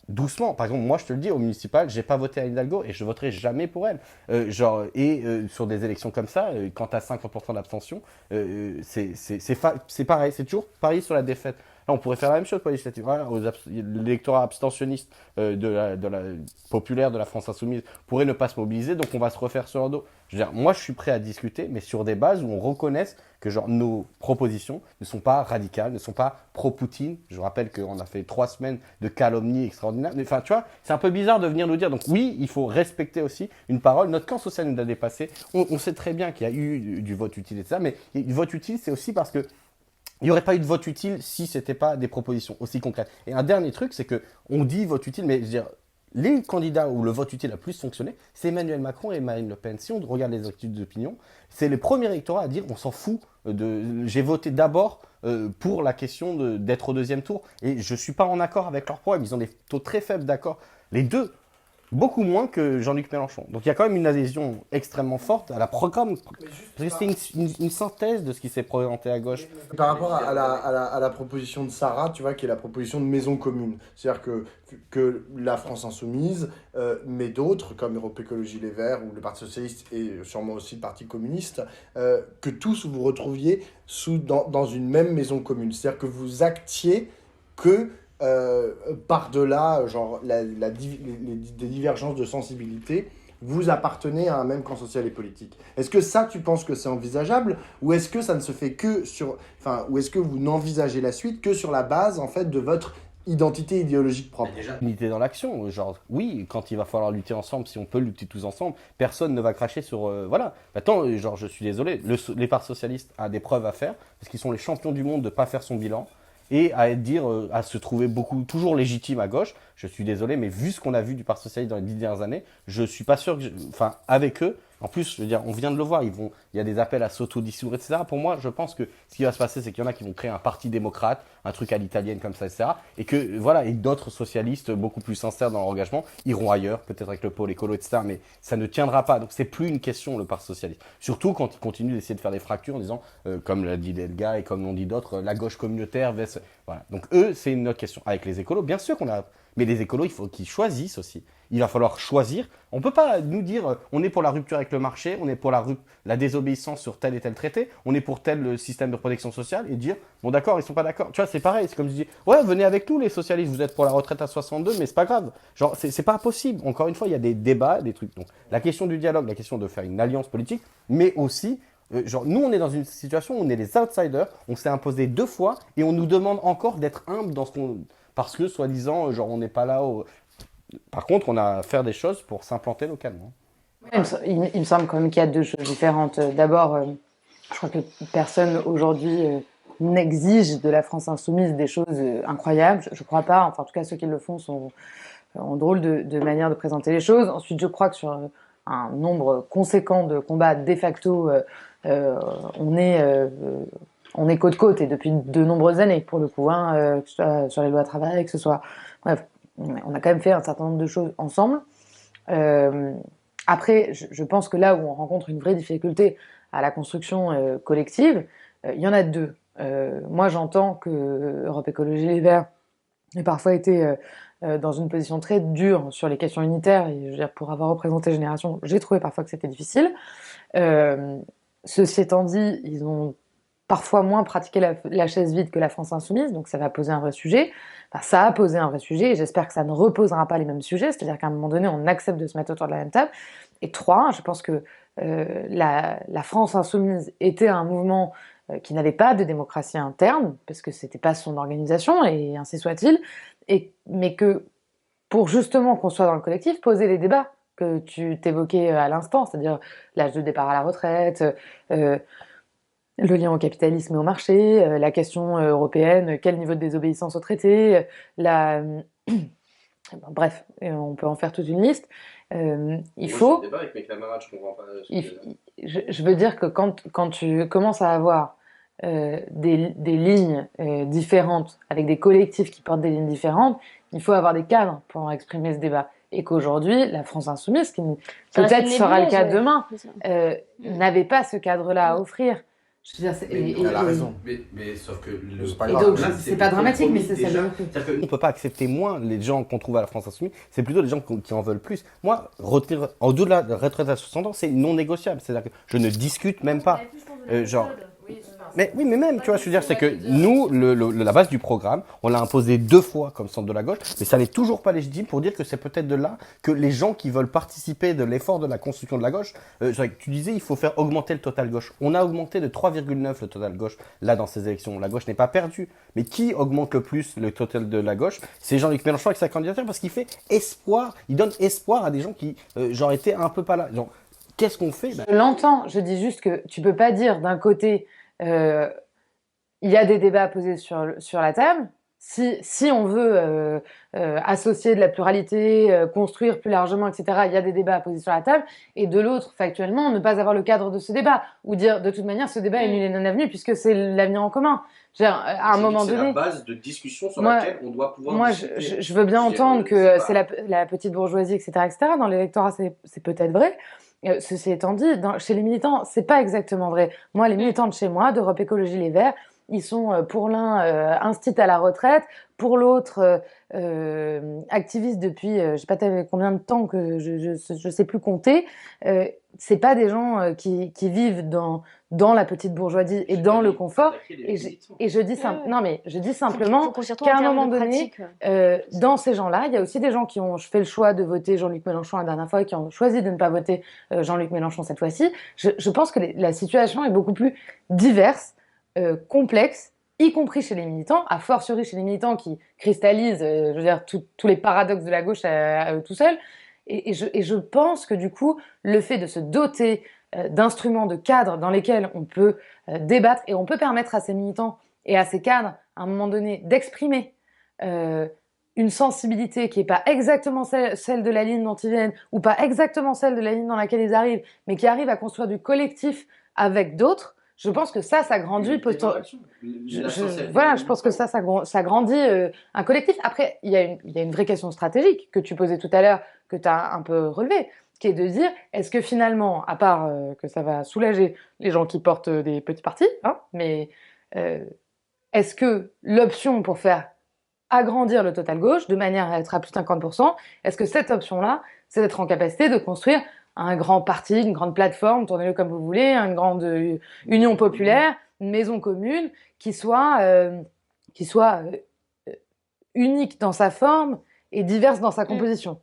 Doucement. Par exemple, moi, je te le dis, au municipal, j'ai pas voté à Hidalgo et je voterai jamais pour elle. Sur des élections comme ça, quand tu as 50% d'abstention, c'est pareil, c'est toujours pareil sur la défaite. Là, on pourrait faire la même chose pour les législatives. Voilà, l'électorat abstentionniste de la populaire de la France insoumise pourrait ne pas se mobiliser, donc on va se refaire sur leur dos. Je veux dire, moi, je suis prêt à discuter, mais sur des bases où on reconnaisse que genre, nos propositions ne sont pas radicales, ne sont pas pro-Poutine. Je rappelle qu'on a fait 3 semaines de calomnie extraordinaire. Enfin, tu vois, c'est un peu bizarre de venir nous dire. Donc oui, il faut respecter aussi une parole. Notre camp social nous a dépassé. On sait très bien qu'il y a eu du vote utile et tout ça, mais du vote utile, c'est aussi parce que il n'y aurait pas eu de vote utile si ce n'était pas des propositions aussi concrètes. Et un dernier truc, c'est qu'on dit vote utile, mais je veux dire, les candidats où le vote utile a plus fonctionné, c'est Emmanuel Macron et Marine Le Pen. Si on regarde les études d'opinion, c'est les premiers électorats à dire on s'en fout. J'ai voté d'abord pour la question d'être au 2e tour. Et je ne suis pas en accord avec leurs problèmes. Ils ont des taux très faibles d'accord. Les deux, beaucoup moins que Jean-Luc Mélenchon. Donc il y a quand même une adhésion extrêmement forte à la programme. Parce que c'est une synthèse de ce qui s'est présenté à gauche. Par rapport à la proposition de Sarah, tu vois, qui est la proposition de maison commune. C'est-à-dire que la France Insoumise, mais d'autres, comme Europe Écologie Les Verts ou le Parti Socialiste et sûrement aussi le Parti Communiste, que tous vous retrouviez dans une même maison commune. C'est-à-dire que vous actiez que par-delà genre, des divergences de sensibilité, vous appartenez à un même camp social et politique. Est-ce que ça, tu penses que c'est envisageable, ou est-ce que ça ne se fait que sur... Enfin, ou est-ce que vous n'envisagez la suite que sur la base, en fait, de votre identité idéologique propre? Déjà, unité dans l'action. Genre, oui, quand il va falloir lutter ensemble, si on peut lutter tous ensemble, personne ne va cracher sur... voilà. Maintenant, genre, je suis désolé, les partis socialistes ont des preuves à faire, parce qu'ils sont les champions du monde de ne pas faire son bilan, et à se trouver toujours légitime à gauche. Je suis désolé, mais vu ce qu'on a vu du Parti Socialiste dans les 10 dernières années, je suis pas sûr que, avec eux, En plus, je veux dire, on vient de le voir, il y a des appels à s'autodissoudre, etc. Pour moi, je pense que ce qui va se passer, c'est qu'il y en a qui vont créer un parti démocrate, un truc à l'italienne comme ça, etc. Et que, voilà, et d'autres socialistes beaucoup plus sincères dans leur engagement iront ailleurs, peut-être avec le pôle écolo, etc. Mais ça ne tiendra pas. Donc, c'est plus une question, le parti socialiste. Surtout quand ils continuent d'essayer de faire des fractures en disant, comme l'a dit Delga et comme l'ont dit d'autres, la gauche communautaire, voilà. Donc, eux, c'est une autre question. Avec les écolos, bien sûr qu'on a. Mais les écolos, il faut qu'ils choisissent aussi. Il va falloir choisir. On ne peut pas nous dire on est pour la rupture avec le marché, on est pour la désobéissance sur tel et tel traité, on est pour tel système de protection sociale et dire bon d'accord, ils sont pas d'accord. Tu vois, c'est pareil, c'est comme je dis ouais, venez avec nous les socialistes, vous êtes pour la retraite à 62, mais c'est pas grave. Genre, c'est pas possible. Encore une fois, il y a des débats, des trucs. Donc, la question du dialogue, la question de faire une alliance politique, mais aussi genre, nous, on est dans une situation où on est les outsiders, on s'est imposé 2 fois et on nous demande encore d'être humble dans ce qu'on. Parce que, soi-disant, genre, on n'est pas là. Par contre, on a à faire des choses pour s'implanter localement. Il me semble quand même qu'il y a 2 choses différentes. D'abord, je crois que personne aujourd'hui n'exige de la France insoumise des choses incroyables. Je crois pas. Enfin, en tout cas, ceux qui le font ont drôle de manière de présenter les choses. Ensuite, je crois que sur un nombre conséquent de combats de facto, on est côte-côte et depuis de nombreuses années, pour le coup, hein, que ce soit sur les lois travail, que ce soit. Bref, on a quand même fait un certain nombre de choses ensemble. Après, je pense que là où on rencontre une vraie difficulté à la construction collective, il y en a 2. Moi, j'entends que Europe Écologie Les Verts ait parfois été dans une position très dure sur les questions unitaires, et je veux dire, pour avoir représenté Génération, j'ai trouvé parfois que c'était difficile. Ceci étant dit, ils ont parfois moins pratiqué la chaise vide que la France insoumise, donc ça va poser un vrai sujet. Enfin, ça a posé un vrai sujet, et j'espère que ça ne reposera pas les mêmes sujets, c'est-à-dire qu'à un moment donné, on accepte de se mettre autour de la même table. Et 3, je pense que la France insoumise était un mouvement qui n'avait pas de démocratie interne, parce que c'était pas son organisation, et ainsi soit-il, mais que pour justement qu'on soit dans le collectif, poser les débats que tu t'évoquais à l'instant, c'est-à-dire l'âge de départ à la retraite, le lien au capitalisme et au marché, la question européenne, quel niveau de désobéissance au traité, bref, on peut en faire toute une liste. Il faut. Débat avec mes camarades, je comprends pas. Je veux dire que quand tu commences à avoir des lignes différentes, avec des collectifs qui portent des lignes différentes, il faut avoir des cadres pour exprimer ce débat. Et qu'aujourd'hui, la France insoumise, qui peut-être sera le cas demain, n'avait pas ce cadre-là à offrir. Je veux dire, elle a raison. Mais sauf que c'est pas et grave. donc, c'est pas dramatique, mais c'est ça le vécu. On ne peut pas accepter moins les gens qu'on trouve à la France Insoumise, c'est plutôt les gens qui en veulent plus. Moi, au-delà de la retraite à 60 ans, c'est non négociable. C'est-à-dire que je ne discute même pas. Genre. Mais oui, mais même, tu vois, je veux dire, c'est que nous, la base du programme, on l'a imposé 2 fois comme centre de la gauche, mais ça n'est toujours pas légitime pour dire que c'est peut-être de là que les gens qui veulent participer de l'effort de la construction de la gauche, tu disais, il faut faire augmenter le total gauche. On a augmenté de 3,9 le total gauche, là, dans ces élections. La gauche n'est pas perdue. Mais qui augmente le plus le total de la gauche? C'est Jean-Luc Mélenchon avec sa candidature, parce qu'il fait espoir, il donne espoir à des gens qui, genre, étaient un peu pas là. Genre, qu'est-ce qu'on fait? Je l'entends, je dis juste que tu peux pas dire d'un côté il y a des débats à poser sur la table. Si on veut associer de la pluralité, construire plus largement, etc., il y a des débats à poser sur la table. Et de l'autre, factuellement, ne pas avoir le cadre de ce débat. Ou dire, de toute manière, ce débat est nul et non avenu, puisque c'est l'avenir en commun. À un moment donné... C'est la base de discussion sur laquelle on doit pouvoir discuter. Je veux bien entendre que c'est la petite bourgeoisie, etc., etc. Dans l'électorat, c'est peut-être vrai. Ceci étant dit, chez les militants, c'est pas exactement vrai. Moi, les militants de chez moi, d'Europe Écologie Les Verts, ils sont pour l'un instits à la retraite, pour l'autre activistes depuis je sais pas combien de temps que je sais plus compter. C'est pas des gens qui vivent dans la petite bourgeoisie et dans le confort. Et je dis non mais je dis simplement qu'à un moment donné, dans ces gens-là, il y a aussi des gens qui ont fait le choix de voter Jean-Luc Mélenchon la dernière fois et qui ont choisi de ne pas voter Jean-Luc Mélenchon cette fois-ci. Je pense que la situation est beaucoup plus diverse, complexe, y compris chez les militants, a fortiori chez les militants qui cristallisent, je veux dire, tous les paradoxes de la gauche à eux tout seuls. Et je pense que du coup, le fait de se doter d'instruments, de cadres dans lesquels on peut débattre et on peut permettre à ces militants et à ces cadres, à un moment donné, d'exprimer une sensibilité qui n'est pas exactement celle de la ligne dont ils viennent, ou pas exactement celle de la ligne dans laquelle ils arrivent, mais qui arrivent à construire du collectif avec d'autres, je pense que ça grandit. Voilà, je pense que ça grandit un collectif. Après, il y a une vraie question stratégique que tu posais tout à l'heure, que tu as un peu relevée, qui est de dire, est-ce que finalement, à part que ça va soulager les gens qui portent des petits partis, hein, mais est-ce que l'option pour faire agrandir le total gauche de manière à être à plus de 50%, est-ce que cette option-là, c'est d'être en capacité de construire un grand parti, une grande plateforme, tournez-le comme vous voulez, une grande union populaire, une maison commune qui soit unique dans sa forme et diverse dans sa composition.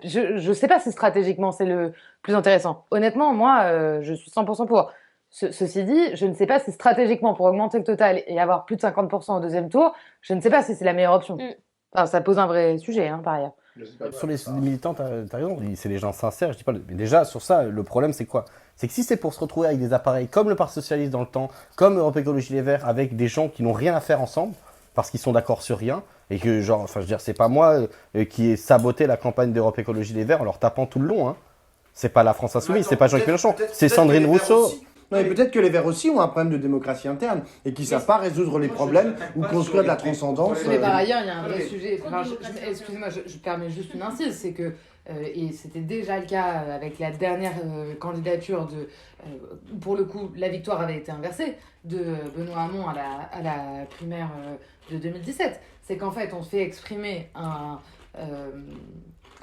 Je sais pas si stratégiquement c'est le plus intéressant. Honnêtement, moi, je suis 100% pour. Ceci dit, je ne sais pas si stratégiquement, pour augmenter le total et avoir plus de 50% au deuxième tour, je ne sais pas si c'est la meilleure option. Enfin, ça pose un vrai sujet, hein, par ailleurs. Sur les militants, t'as raison, c'est des gens sincères, je dis pas. Mais déjà, sur ça, le problème, c'est quoi? C'est que si c'est pour se retrouver avec des appareils comme le Parti Socialiste dans le temps, comme Europe Écologie Les Verts, avec des gens qui n'ont rien à faire ensemble, parce qu'ils sont d'accord sur rien, et que, genre, enfin, je veux dire, c'est pas moi qui ai saboté la campagne d'Europe Écologie Les Verts en leur tapant tout le long, hein. C'est pas la France Insoumise, c'est pas Jean-Luc Mélenchon, c'est Sandrine Rousseau. Non, mais peut-être que les Verts aussi ont un problème de démocratie interne et qu'ils ne savent pas résoudre les problèmes ou construire de la transcendance. Mais par ailleurs, il y a un vrai sujet. Enfin, excusez-moi, je permets juste une incise, c'est que, et c'était déjà le cas avec la dernière candidature de, pour le coup, la victoire avait été inversée, de Benoît Hamon à la primaire de 2017. C'est qu'en fait, on fait exprimer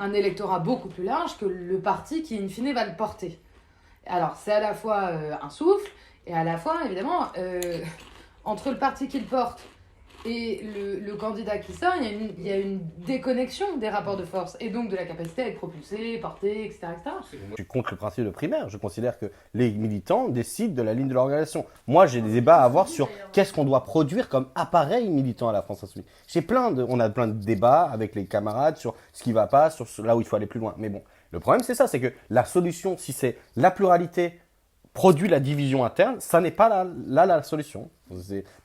un électorat beaucoup plus large que le parti qui, in fine, va le porter. Alors, c'est à la fois un souffle, et à la fois, évidemment, entre le parti qu'il porte et le candidat qui sort, il y a une déconnexion des rapports de force, et donc de la capacité à être propulsé, porté, etc., etc. Je suis contre le principe de primaire. Je considère que les militants décident de la ligne de l'organisation. Moi, j'ai des débats à avoir sur qu'est-ce qu'on doit produire comme appareil militant à la France Insoumise. On a plein de débats avec les camarades sur ce qui va pas, sur là où il faut aller plus loin. Mais bon, le problème, c'est ça, c'est que la solution, si c'est la pluralité produit la division interne, ça n'est pas la solution.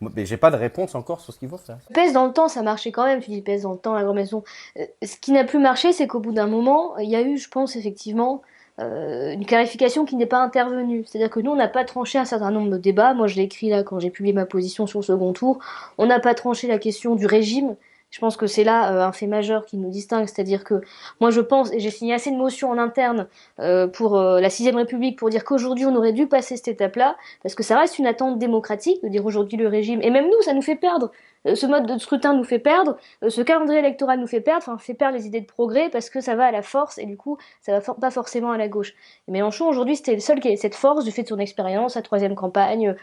Mais j'ai pas de réponse encore sur ce qu'il faut faire. PS dans le temps, ça marchait quand même. Tu dis PS dans le temps, la grande maison. Ce qui n'a plus marché, c'est qu'au bout d'un moment, il y a eu, je pense, effectivement, une clarification qui n'est pas intervenue. C'est-à-dire que nous, on n'a pas tranché un certain nombre de débats. Moi, je l'ai écrit là quand j'ai publié ma position sur le second tour. On n'a pas tranché la question du régime. Je pense que c'est là un fait majeur qui nous distingue, c'est-à-dire que moi je pense, et j'ai signé assez de motions en interne pour la 6ème République pour dire qu'aujourd'hui on aurait dû passer cette étape-là, parce que ça reste une attente démocratique de dire aujourd'hui le régime, et même nous ça nous fait perdre, ce mode de scrutin nous fait perdre, ce calendrier électoral nous fait perdre, enfin fait perdre les idées de progrès parce que ça va à la force et du coup ça va pas forcément à la gauche. Et Mélenchon aujourd'hui c'était le seul qui avait cette force du fait de son expérience, sa 3e campagne,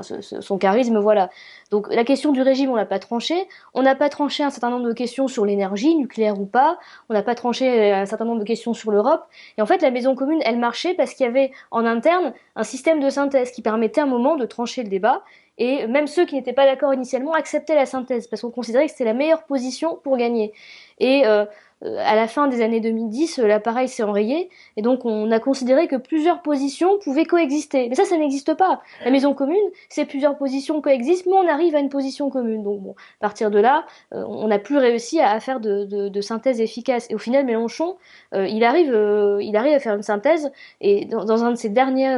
son charisme, voilà. Donc la question du régime on l'a pas tranché, on n'a pas tranché un certain nombre de questions sur l'énergie, nucléaire ou pas, on n'a pas tranché un certain nombre de questions sur l'Europe, et en fait la maison commune elle marchait parce qu'il y avait en interne un système de synthèse qui permettait à un moment de trancher le débat, et même ceux qui n'étaient pas d'accord initialement acceptaient la synthèse parce qu'on considérait que c'était la meilleure position pour gagner. Et à la fin des années 2010, l'appareil s'est enrayé et donc on a considéré que plusieurs positions pouvaient coexister. Mais ça n'existe pas. La maison commune, c'est plusieurs positions coexistent, mais on arrive à une position commune. Donc bon, à partir de là, on n'a plus réussi à faire de synthèse efficace. Et au final, Mélenchon, il arrive à faire une synthèse. Et dans un de ses derniers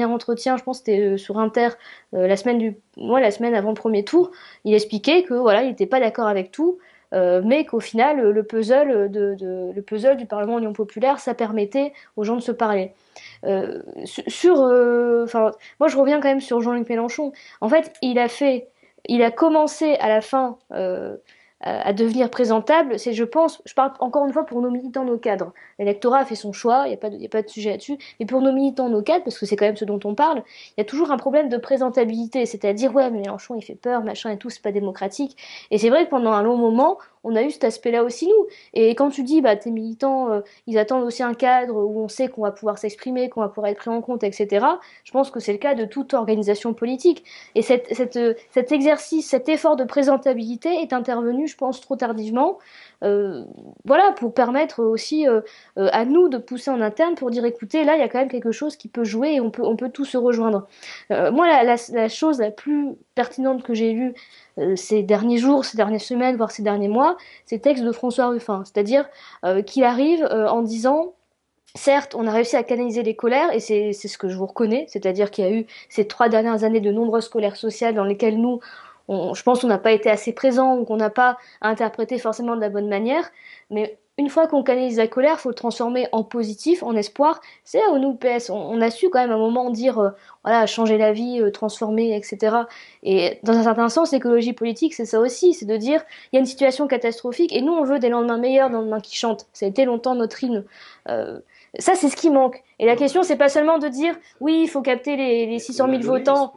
entretiens, je pense que c'était sur Inter, la semaine avant le premier tour, il expliquait que voilà, il n'était pas d'accord avec tout. Mais qu'au final, le puzzle du Parlement Union Populaire, ça permettait aux gens de se parler. Moi, je reviens quand même sur Jean-Luc Mélenchon. En fait, il a commencé à la fin à devenir présentable. Je parle encore une fois pour nos militants, nos cadres. L'électorat a fait son choix, il n'y a pas de sujet là-dessus. Mais pour nos militants, nos cadres, parce que c'est quand même ce dont on parle, il y a toujours un problème de présentabilité. C'est-à-dire, ouais, mais Mélenchon, il fait peur, machin et tout, c'est pas démocratique. Et c'est vrai que pendant un long moment, on a eu cet aspect-là aussi, nous. Et quand tu dis, tes militants, ils attendent aussi un cadre où on sait qu'on va pouvoir s'exprimer, qu'on va pouvoir être pris en compte, etc., je pense que c'est le cas de toute organisation politique. Et cet exercice, cet effort de présentabilité est intervenu, je pense, trop tardivement. voilà, pour permettre aussi à nous de pousser en interne pour dire écoutez, là il y a quand même quelque chose qui peut jouer et on peut tous se rejoindre. Moi, la chose la plus pertinente que j'ai lue ces derniers jours, ces dernières semaines, voire ces derniers mois, c'est le texte de François Ruffin, c'est-à-dire qu'il arrive en disant certes, on a réussi à canaliser les colères, et c'est ce que je vous reconnais, c'est-à-dire qu'il y a eu ces 3 dernières années de nombreuses colères sociales dans lesquelles nous, je pense qu'on n'a pas été assez présents ou qu'on n'a pas interprété forcément de la bonne manière, mais une fois qu'on canalise la colère, il faut le transformer en positif, en espoir. C'est là où nous, PS, on a su quand même à un moment dire, voilà, changer la vie, transformer, etc. Et dans un certain sens, l'écologie politique, c'est ça aussi, c'est de dire, il y a une situation catastrophique, et nous, on veut des lendemains meilleurs, des lendemains qui chantent. Ça a été longtemps notre hymne. Ça, c'est ce qui manque. Et la question, c'est pas seulement de dire, oui, il faut capter les 600 000 votants.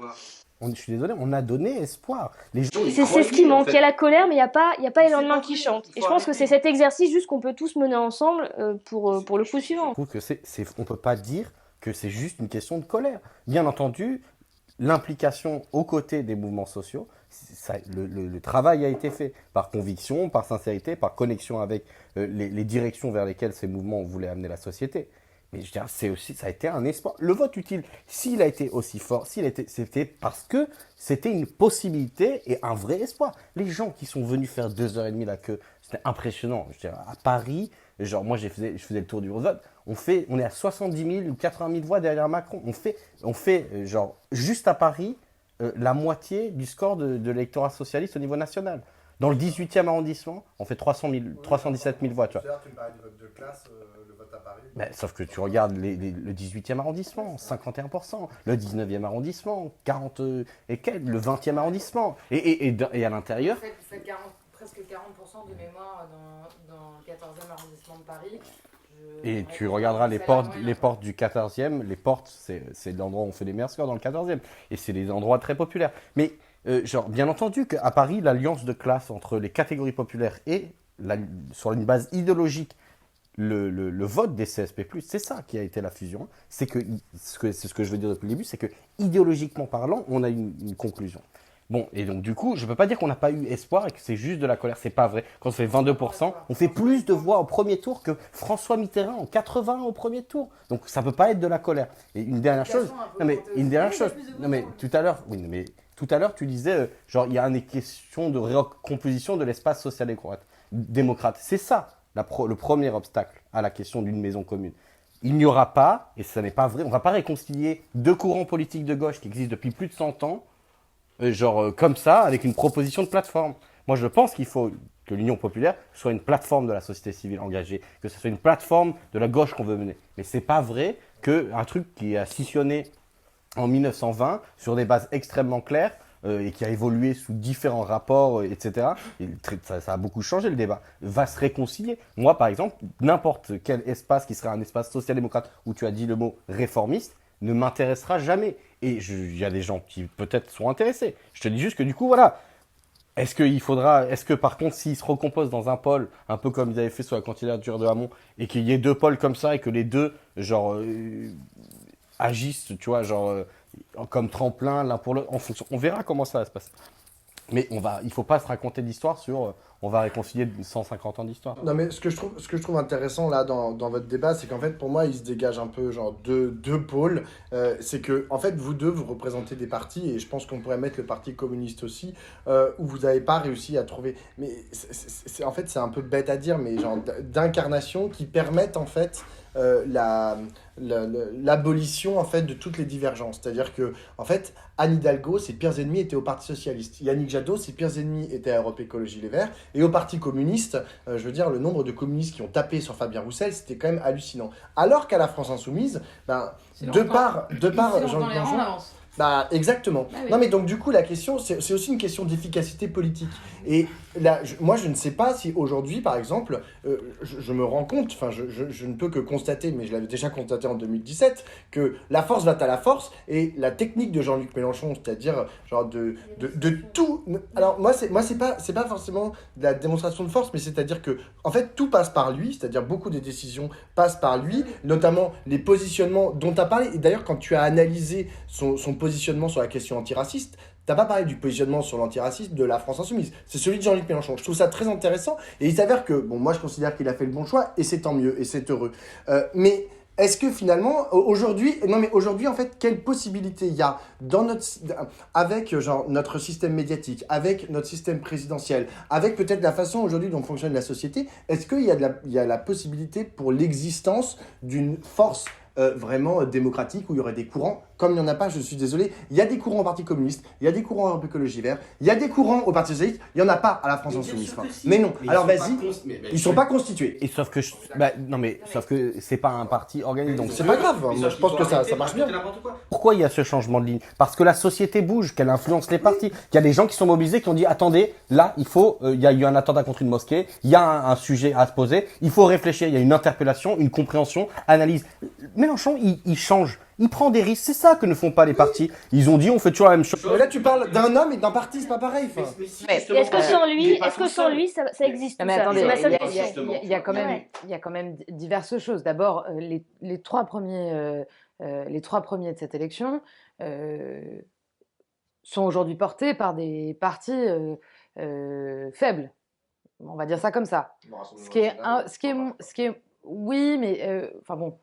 Je suis désolé, on a donné espoir. Les gens, c'est ce qui manque. Il y a la colère, mais il n'y a pas les lendemains qui chantent. Et je pense que c'est cet exercice juste qu'on peut tous mener ensemble pour le coup suivant. Je trouve que on peut pas dire que c'est juste une question de colère. Bien entendu, l'implication aux côtés des mouvements sociaux, le travail a été fait par conviction, par sincérité, par connexion avec les directions vers lesquelles ces mouvements voulaient amener la société. Mais je veux dire, ça a été un espoir. Le vote utile, s'il a été aussi fort, c'était parce que c'était une possibilité et un vrai espoir. Les gens qui sont venus faire 2h30 la queue, c'était impressionnant. Je veux dire, à Paris, genre moi je faisais le tour du vote, on est à 70 000 ou 80 000 voix derrière Macron. On fait genre juste à Paris la moitié du score de l'électorat socialiste au niveau national. Dans le 18e arrondissement, on fait 317 000 voix. Tu vois. Tu me parlais du vote de classe, le vote à Paris. Ben, sauf que tu regardes le 18e arrondissement, 51%, le 19e arrondissement, 40 et quel, le 20e arrondissement. Et à l'intérieur. Vous faites presque 40% de mémoire dans le 14e arrondissement de Paris. Et tu regarderas les portes du 14e, les portes, c'est l'endroit où on fait les meilleurs scores dans le 14e. Et c'est des endroits très populaires. Mais bien entendu qu'à Paris, l'alliance de classe entre les catégories populaires et sur une base idéologique, le vote des CSP+, c'est ça qui a été la fusion. C'est ce que je veux dire depuis le début, c'est que idéologiquement parlant, on a une conclusion. Bon, et donc du coup, je ne peux pas dire qu'on n'a pas eu espoir et que c'est juste de la colère, c'est pas vrai. Quand on fait 22%, on fait plus de voix au premier tour que François Mitterrand en 80 au premier tour. Donc ça peut pas être de la colère. Et une dernière chose, non mais tout à l'heure, tu disais, genre il y a une question de recomposition de l'espace social-démocrate. C'est ça le premier obstacle à la question d'une maison commune. Il n'y aura pas, et ça n'est pas vrai, on ne va pas réconcilier deux courants politiques de gauche qui existent depuis plus de 100 ans, comme ça, avec une proposition de plateforme. Moi, je pense qu'il faut que l'Union populaire soit une plateforme de la société civile engagée, que ce soit une plateforme de la gauche qu'on veut mener. Mais c'est pas vrai qu'un truc qui a scissionné en 1920 sur des bases extrêmement claires et qui a évolué sous différents rapports, etc. Et ça a beaucoup changé le débat, va se réconcilier. Moi, par exemple, n'importe quel espace qui serait un espace social-démocrate où tu as dit le mot réformiste, ne m'intéressera jamais. Et il y a des gens qui peut-être sont intéressés. Je te dis juste que du coup, voilà. Est-ce que par contre, s'ils se recomposent dans un pôle, un peu comme ils avaient fait sur la candidature de Hamon, et qu'il y ait deux pôles comme ça, et que les deux, agissent, tu vois, comme tremplin l'un pour l'autre, en fonction. On verra comment ça va se passer. Mais il faut pas se raconter d'histoire sur on va réconcilier 150 ans d'histoire. Non mais ce que je trouve intéressant là dans votre débat, c'est qu'en fait pour moi il se dégage un peu genre deux pôles. C'est que en fait vous deux vous représentez des partis et je pense qu'on pourrait mettre le parti communiste aussi où vous n'avez pas réussi à trouver. Mais en fait c'est un peu bête à dire mais genre d'incarnation qui permettent en fait l'abolition en fait de toutes les divergences. C'est-à-dire que en fait Anne Hidalgo, ses pires ennemis étaient au Parti Socialiste. Yannick Jadot, ses pires ennemis étaient à Europe Écologie Les Verts. Et au Parti communiste, je veux dire, le nombre de communistes qui ont tapé sur Fabien Roussel, c'était quand même hallucinant. Alors qu'à la France Insoumise, de par Jean-Luc Mélenchon... Bah, exactement. Ah oui. Non, mais donc, du coup, la question, c'est aussi une question d'efficacité politique. Et là, moi, je ne sais pas si aujourd'hui, par exemple, je me rends compte, enfin, je ne peux que constater, mais je l'avais déjà constaté en 2017, que la force va à la force et la technique de Jean-Luc Mélenchon, c'est-à-dire, genre, de tout. Alors, moi, c'est pas forcément de la démonstration de force, mais c'est-à-dire que, en fait, tout passe par lui, c'est-à-dire beaucoup des décisions passent par lui, notamment les positionnements dont tu as parlé. Et d'ailleurs, quand tu as analysé son positionnement sur la question antiraciste, t'as pas parlé du positionnement sur l'antiracisme de la France Insoumise. C'est celui de Jean-Luc Mélenchon. Je trouve ça très intéressant. Et il s'avère que, bon, moi je considère qu'il a fait le bon choix et c'est tant mieux et c'est heureux. Mais est-ce que finalement, aujourd'hui, en fait, quelle possibilité il y a avec genre, notre système médiatique, avec notre système présidentiel, avec peut-être la façon aujourd'hui dont fonctionne la société, est-ce qu'il y a la possibilité pour l'existence d'une force vraiment démocratique où il y aurait des courants, comme il n'y en a pas, je suis désolé, il y a des courants au Parti communiste, il y a des courants à Europe Écologie Vert, il y a des courants au Parti socialiste, il n'y en a pas à la France Insoumise. Mais non, alors vas-y, ils sont pas constitués. Et sauf que sauf que c'est pas un parti organisé, donc C'est pas grave, moi, je pense que ça marche bien. pourquoi il y a ce changement de ligne? Parce que la société bouge, qu'elle influence les partis. Il y a des gens qui sont mobilisés, qui ont dit attendez, là il y a eu un attentat contre une mosquée, il y a un sujet à se poser, il faut réfléchir, il y a une interpellation, une compréhension, analyse. Mélenchon, il change, il prend des risques, c'est ça que ne font pas les partis. Ils ont dit on fait toujours la même chose. Mais là tu parles d'un homme et d'un parti, c'est pas pareil. Et est-ce que sans lui, ça existe Non, mais ça attendez, C'est ma seule il question. y a quand même, il y a quand même diverses choses. D'abord, les trois premiers de cette élection sont aujourd'hui portés par des partis faibles. On va dire ça comme ça. Oui, mais enfin bon,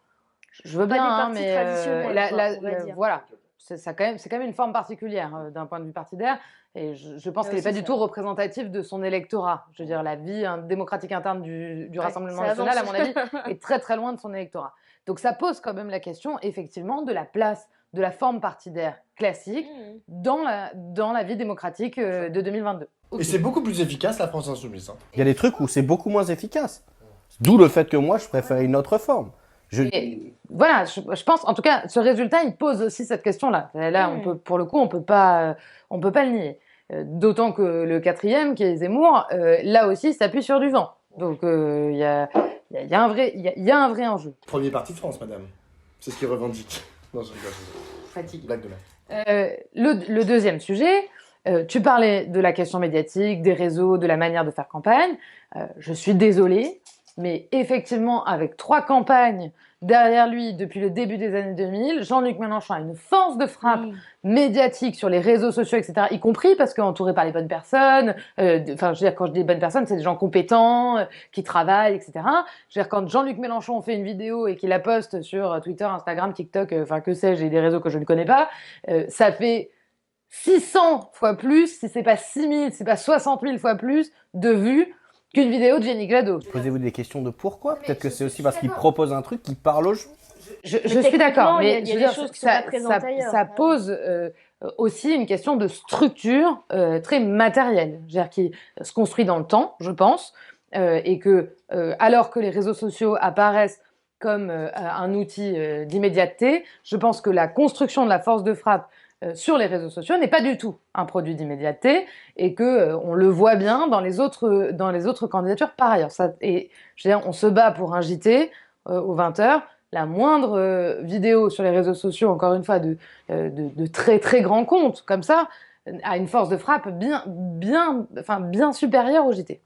je veux Pas bien, des hein, partis mais traditionnels, on va dire. voilà, c'est quand même une forme particulière d'un point de vue partidaire. Et je pense qu'elle n'est pas du tout représentative de son électorat. Je veux dire, la vie démocratique interne du Rassemblement ça national, à avance. mon avis, est très très loin de son électorat. Donc ça pose quand même la question, effectivement, de la place de la forme partidaire classique dans la vie démocratique de 2022. Et c'est beaucoup plus efficace la France Insoumise. Hein. Il y a des trucs où c'est beaucoup moins efficace. D'où le fait que moi, je préfère une autre forme. Et voilà, je pense, en tout cas, ce résultat, il pose aussi cette question-là. Là, on peut, pour le coup, on peut pas le nier. D'autant que le quatrième, qui est Zemmour, là aussi, s'appuie sur du vent. Donc, il y a un vrai enjeu. Premier parti de France, madame. C'est ce qu'il revendique. Non, je rigole. Fatigue. Blague de merde. Le deuxième sujet, tu parlais de la question médiatique, des réseaux, de la manière de faire campagne. Je suis désolée, mais effectivement, avec 3 campagnes derrière lui depuis le début des années 2000, Jean-Luc Mélenchon a une force de frappe médiatique sur les réseaux sociaux, etc., y compris parce qu'entouré par les bonnes personnes, enfin, je veux dire, quand je dis bonnes personnes, c'est des gens compétents, qui travaillent, etc. Je veux dire, quand Jean-Luc Mélenchon fait une vidéo et qu'il la poste sur Twitter, Instagram, TikTok, enfin, que sais-je, et des réseaux que je ne connais pas, ça fait 600 fois plus, si c'est pas 6000, si c'est pas 60 000 fois plus de vues qu'une vidéo de Jenny Glado. Posez-vous des questions de pourquoi. Peut-être que c'est aussi parce qu'il propose un truc qui parle aux gens. Je suis d'accord, mais il y a des choses qui sont pas présentes ailleurs. ça pose aussi une question de structure très matérielle, c'est-à-dire qui se construit dans le temps, je pense, et que alors que les réseaux sociaux apparaissent comme un outil d'immédiateté, je pense que la construction de la force de frappe sur les réseaux sociaux n'est pas du tout un produit d'immédiateté et que on le voit bien dans les autres candidatures par ailleurs. Et je veux dire, on se bat pour un JT aux 20h. La moindre vidéo sur les réseaux sociaux, encore une fois, de très très grands comptes comme ça, a une force de frappe bien supérieure au JT.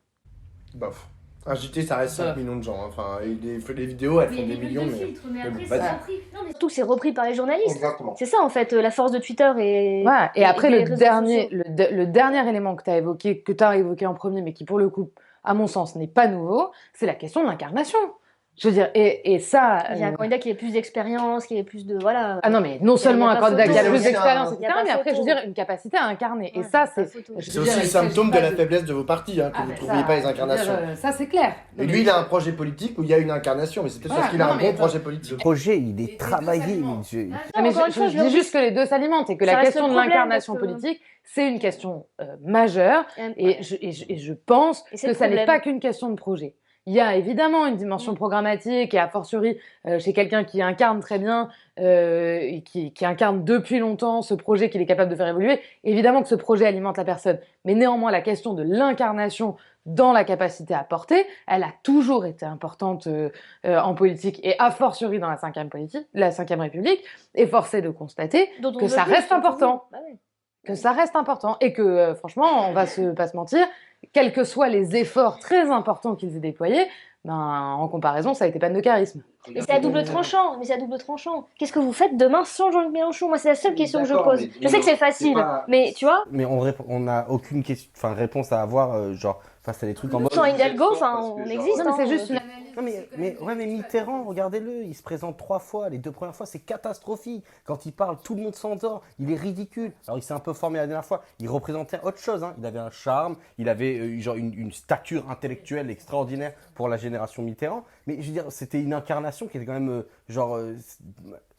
Bof. Un JT, ça reste 5 millions de gens. Enfin, les vidéos, elles font des millions, mais après, bon, c'est vas-y. repris. Non, mais surtout que c'est repris par les journalistes. Exactement. C'est ça, en fait, la force de Twitter et. Voilà. Et après, des le réseaux dernier, sociaux. le dernier élément que tu as évoqué en premier, mais qui pour le coup, à mon sens, n'est pas nouveau, c'est la question de l'incarnation. Je veux dire, et ça. Il y a un candidat qui a plus d'expérience, qui a plus de. Voilà. Ah non, mais non seulement y a un pas candidat photo. qui a Il y a plus aussi d'expérience, il y a etc., pas mais après, je veux photo. dire, une capacité à incarner. Et Ouais, ça, pas c'est. photo. je C'est veux aussi dire, le il symptôme de s'agit la pas faiblesse de vos partis, hein, que Ah, vous ne mais trouviez ça, pas les je veux incarnations. dire, ça, c'est clair. Et lui, il a un projet politique où il y a une incarnation, mais c'est peut-être Voilà, parce qu'il a non, un mais bon attends. projet politique. Le projet, il est travaillé. Ah, mais encore une fois, je je dis le juste que les deux s'alimentent et que Ça la reste question le de problème, l'incarnation parce que- politique, c'est une question majeure. Et je pense Et c'est que le ça n'est problème. pas qu'une question de projet. Il y a évidemment une dimension programmatique et a fortiori chez quelqu'un qui incarne très bien et qui incarne depuis longtemps ce projet qu'il est capable de faire évoluer. Évidemment que ce projet alimente la personne. Mais néanmoins, la question de l'incarnation dans la capacité à porter, elle a toujours été importante en politique et a fortiori dans la Cinquième République. Et force est de constater Dont on que veut ça plus, reste dont on veut. important. Bah ouais. Que ça reste important et que franchement, on va pas se mentir, quels que soient les efforts très importants qu'ils aient déployés, ben, en comparaison, ça a été panne de charisme. Mais c'est à double tranchant. Mais c'est à double tranchant. Qu'est-ce que vous faites demain sans Jean-Luc Mélenchon? Moi, c'est la seule question que je D'accord, pose. mais Je sais que c'est facile, mais tu vois. Mais on n'a aucune question, enfin, réponse à avoir, genre, face à des trucs en mode. Sans Hidalgo, enfin, on existe. Non, mais c'est hein. juste une Non mais Mitterrand, regardez-le, il se présente 3 fois, les 2 premières fois c'est catastrophique. Quand il parle, tout le monde s'endort, il est ridicule. Alors il s'est un peu formé la dernière fois, il représentait autre chose, hein. Il avait un charme, il avait genre une stature intellectuelle extraordinaire pour la génération Mitterrand. Mais je veux dire, c'était une incarnation qui était quand même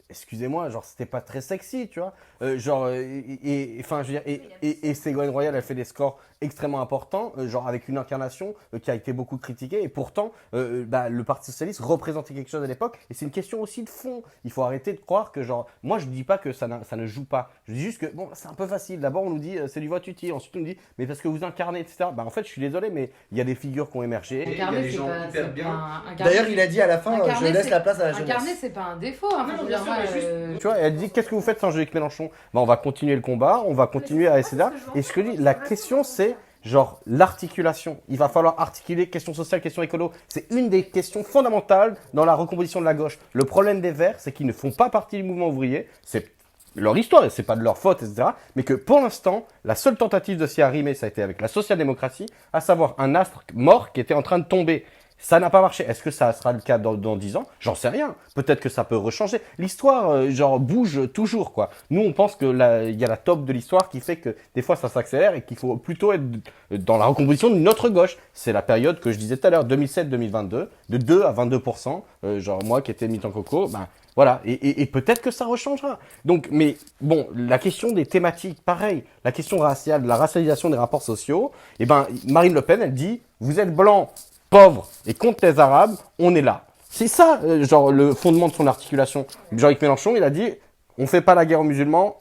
excusez-moi, genre c'était pas très sexy, tu vois. Enfin, je veux dire, et Ségolène Royal a fait des scores extrêmement importants, genre avec une incarnation qui a été beaucoup critiquée, et pourtant, le Parti Socialiste représentait quelque chose à l'époque, et c'est une question aussi de fond. Il faut arrêter de croire que, genre, moi je dis pas que ça ne joue pas, je dis juste que, bon, c'est un peu facile. D'abord on nous dit c'est du vote utile, ensuite on nous dit, mais parce que vous incarnez, etc. Bah en fait, je suis désolé, mais il y a des figures qui ont émergé, il y a des gens hyper bien. D'ailleurs, il a dit à la fin, je laisse la place à la jeunesse. Incarner, c'est pas un défaut. Hein, Non, je veux bien dire, sûr, moi, mais juste- Tu vois, elle dit qu'est-ce que vous faites sans Jean-Luc Mélenchon? On va continuer le combat, on va continuer à essayer là. Et ce que je dis, la question c'est genre l'articulation. Il va falloir articuler question sociale, question écolo. C'est une des questions fondamentales dans la recomposition de la gauche. Le problème des Verts, c'est qu'ils ne font pas partie du mouvement ouvrier. C'est leur histoire, et c'est pas de leur faute, etc. Mais que pour l'instant, la seule tentative de s'y arrimer, ça a été avec la social-démocratie, à savoir un astre mort qui était en train de tomber. Ça n'a pas marché. Est-ce que ça sera le cas dans 10 ans? J'en sais rien. Peut-être que ça peut rechanger. L'histoire, bouge toujours, quoi. Nous, on pense que il y a la top de l'histoire qui fait que des fois, ça s'accélère et qu'il faut plutôt être dans la recomposition d'une autre gauche. C'est la période que je disais tout à l'heure, 2007-2022, de 2 à 22%. Genre, moi qui étais militant coco, ben, voilà. Et peut-être que ça rechangera. Donc, mais bon, la question des thématiques, pareil. La question raciale, de la racialisation des rapports sociaux, eh ben, Marine Le Pen, elle dit, vous êtes blanc, pauvre et contre les Arabes, on est là. C'est ça, genre, le fondement de son articulation. Jean-Luc Mélenchon, il a dit, on fait pas la guerre aux musulmans,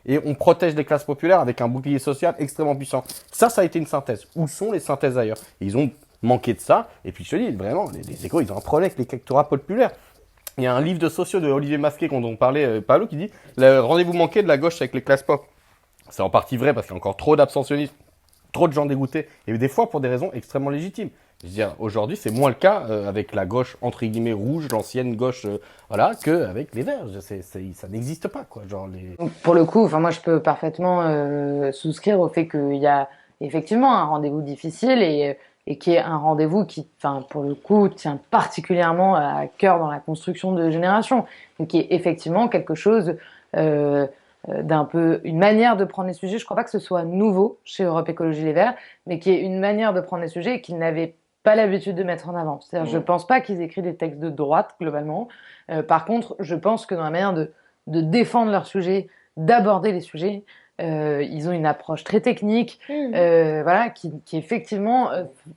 et on protège les classes populaires avec un bouclier social extrêmement puissant. Ça a été une synthèse. Où sont les synthèses ailleurs? Et ils ont manqué de ça. Et puis, je te dis, vraiment, les écoles, ils ont un problème avec l'électorat populaire. Il y a un livre de sociaux de Olivier Masquet, dont on parlait, Paolo, qui dit, le rendez-vous manqué de la gauche avec les classes pop. C'est en partie vrai parce qu'il y a encore trop d'abstentionnisme, trop de gens dégoûtés, et des fois pour des raisons extrêmement légitimes. Je veux dire, aujourd'hui, c'est moins le cas avec la gauche, entre guillemets, rouge, l'ancienne gauche, qu'avec les Verts. Ça n'existe pas, quoi. Genre Donc, pour le coup, enfin, moi, je peux parfaitement souscrire au fait qu'il y a effectivement un rendez-vous difficile et qui est un rendez-vous qui, enfin, pour le coup, tient particulièrement à cœur dans la construction de générations, donc qui est effectivement quelque chose d'un peu une manière de prendre les sujets. Je crois pas que ce soit nouveau chez Europe Écologie Les Verts, mais qui est une manière de prendre les sujets qu'ils n'avaient pas l'habitude de mettre en avant. C'est-à-dire, je pense pas qu'ils écrivent des textes de droite globalement. Par contre, je pense que dans la manière de défendre leurs sujets, d'aborder les sujets, ils ont une approche très technique, voilà, qui effectivement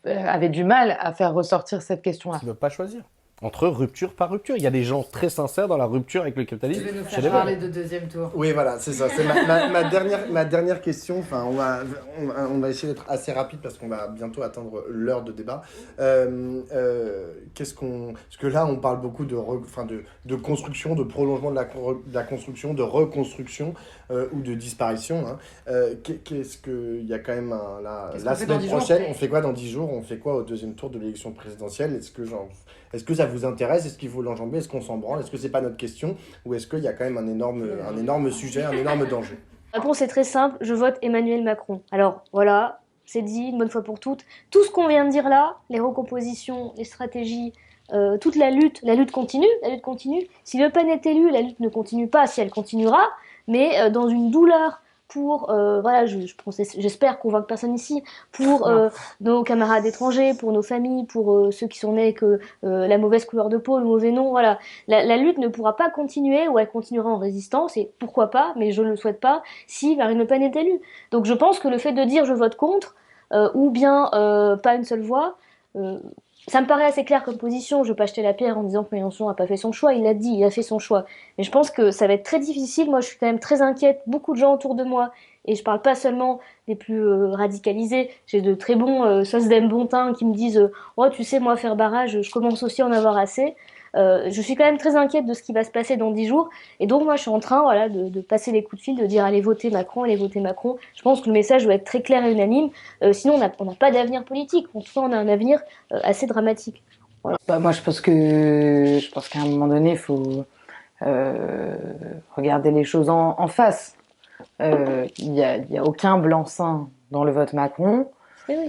avait du mal à faire ressortir cette question-là. Ils ne veulent pas choisir. Entre rupture par rupture. Il y a des gens très sincères dans la rupture avec le capitalisme. Tu veux nous chez les faire Verts. parler de deuxième tour? Oui, voilà, c'est ça. C'est ma dernière question. Enfin, on va essayer d'être assez rapide parce qu'on va bientôt atteindre l'heure de débat. Parce que là, on parle beaucoup de construction, de prolongement de la construction, de reconstruction ou de disparition. Hein. Qu'est-ce qu'il y a quand même la semaine prochaine? On fait quoi dans 10 jours? On fait quoi au deuxième tour de l'élection présidentielle? Est-ce que ça vous intéresse? Est-ce qu'il faut l'enjamber? Est-ce qu'on s'en branle? Est-ce que c'est pas notre question? Ou est-ce qu'il y a quand même un énorme sujet, un énorme danger? La réponse est très simple, je vote Emmanuel Macron. Alors voilà, c'est dit une bonne fois pour toutes. Tout ce qu'on vient de dire là, les recompositions, les stratégies, toute la lutte continue. Si Le Pen est élu, la lutte ne continue pas, si elle continuera, mais dans une douleur pour, voilà, j'espère convaincre personne ici, pour nos camarades étrangers, pour nos familles, pour ceux qui sont nés avec la mauvaise couleur de peau, le mauvais nom, voilà. La lutte ne pourra pas continuer, ou elle continuera en résistance, et pourquoi pas, mais je ne le souhaite pas, si Marine Le Pen est élue. Donc je pense que le fait de dire je vote contre, ou bien pas une seule voix, ça me paraît assez clair comme position. Je ne veux pas jeter la pierre en disant que Mélenchon n'a pas fait son choix. Il l'a dit, il a fait son choix. Mais je pense que ça va être très difficile. Moi, je suis quand même très inquiète. Beaucoup de gens autour de moi, et je ne parle pas seulement des plus radicalisés. J'ai de très bons sosdem bontins qui me disent oh, tu sais, moi, faire barrage, je commence aussi à en avoir assez. Je suis quand même très inquiète de ce qui va se passer dans 10 jours. Et donc, moi, je suis en train voilà, de passer les coups de fil, de dire allez voter Macron, allez voter Macron. Je pense que le message doit être très clair et unanime. Sinon, on n'a pas d'avenir politique. En tout cas, on a un avenir assez dramatique. Voilà. Bah, moi, je pense qu'à un moment donné, il faut regarder les choses en face. Il n'y a aucun blanc-seing dans le vote Macron. Oui, oui.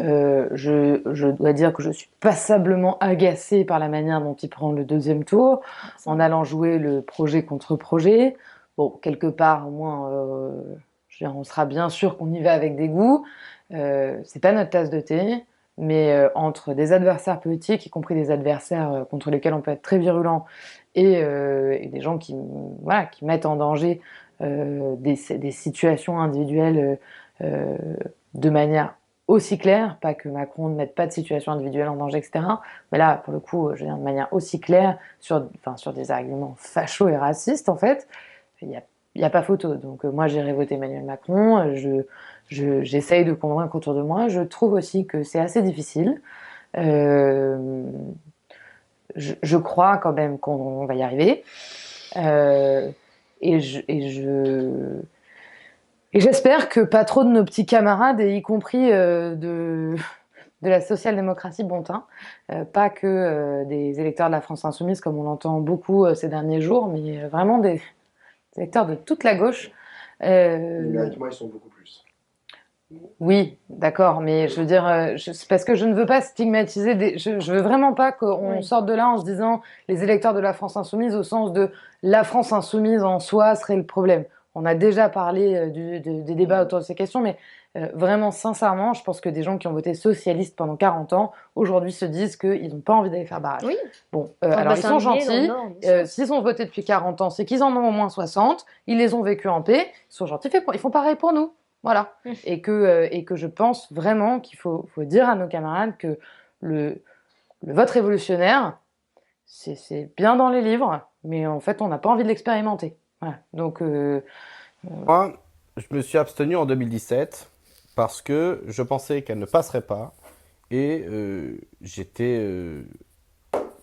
Je dois dire que je suis passablement agacée par la manière dont il prend le deuxième tour, en allant jouer le projet contre projet. Bon, quelque part, au moins, je veux dire, on sera bien sûr qu'on y va avec des goûts. C'est pas notre tasse de thé, mais entre des adversaires politiques, y compris des adversaires contre lesquels on peut être très virulent, et des gens voilà, qui mettent en danger des situations individuelles de manière aussi claire, pas que Macron ne mette pas de situation individuelle en danger, etc. Mais là, pour le coup, je veux dire, de manière aussi claire, sur des arguments fachos et racistes, en fait, il y a pas photo. Donc moi, j'irai voter Emmanuel Macron, j'essaye de convaincre autour de moi. Je trouve aussi que c'est assez difficile. Je crois quand même qu'on va y arriver. Et j'espère que pas trop de nos petits camarades, et y compris de la social-démocratie bon teint, pas que des électeurs de la France insoumise, comme on l'entend beaucoup ces derniers jours, mais vraiment des électeurs de toute la gauche. Numériquement, ils sont beaucoup plus. Oui, d'accord, mais je veux dire, c'est parce que je ne veux pas stigmatiser je veux vraiment pas qu'on sorte de là en se disant les électeurs de la France insoumise au sens de la France insoumise en soi serait le problème. On a déjà parlé des débats autour de ces questions, mais vraiment, sincèrement, je pense que des gens qui ont voté socialiste pendant 40 ans, aujourd'hui se disent qu'ils n'ont pas envie d'aller faire barrage. Oui. Bon, Dans le alors ils bassin sont minier, dans le gentils, Nord, bien sûr. s'ils ont voté depuis 40 ans, c'est qu'ils en ont au moins 60, ils les ont vécus en paix, ils sont gentils, ils font pareil pour nous. Voilà. Et que je pense vraiment qu'il faut dire à nos camarades que le vote révolutionnaire, c'est bien dans les livres, mais en fait, on n'a pas envie de l'expérimenter. Voilà. Donc, Moi, je me suis abstenu en 2017 parce que je pensais qu'elle ne passerait pas et j'étais, je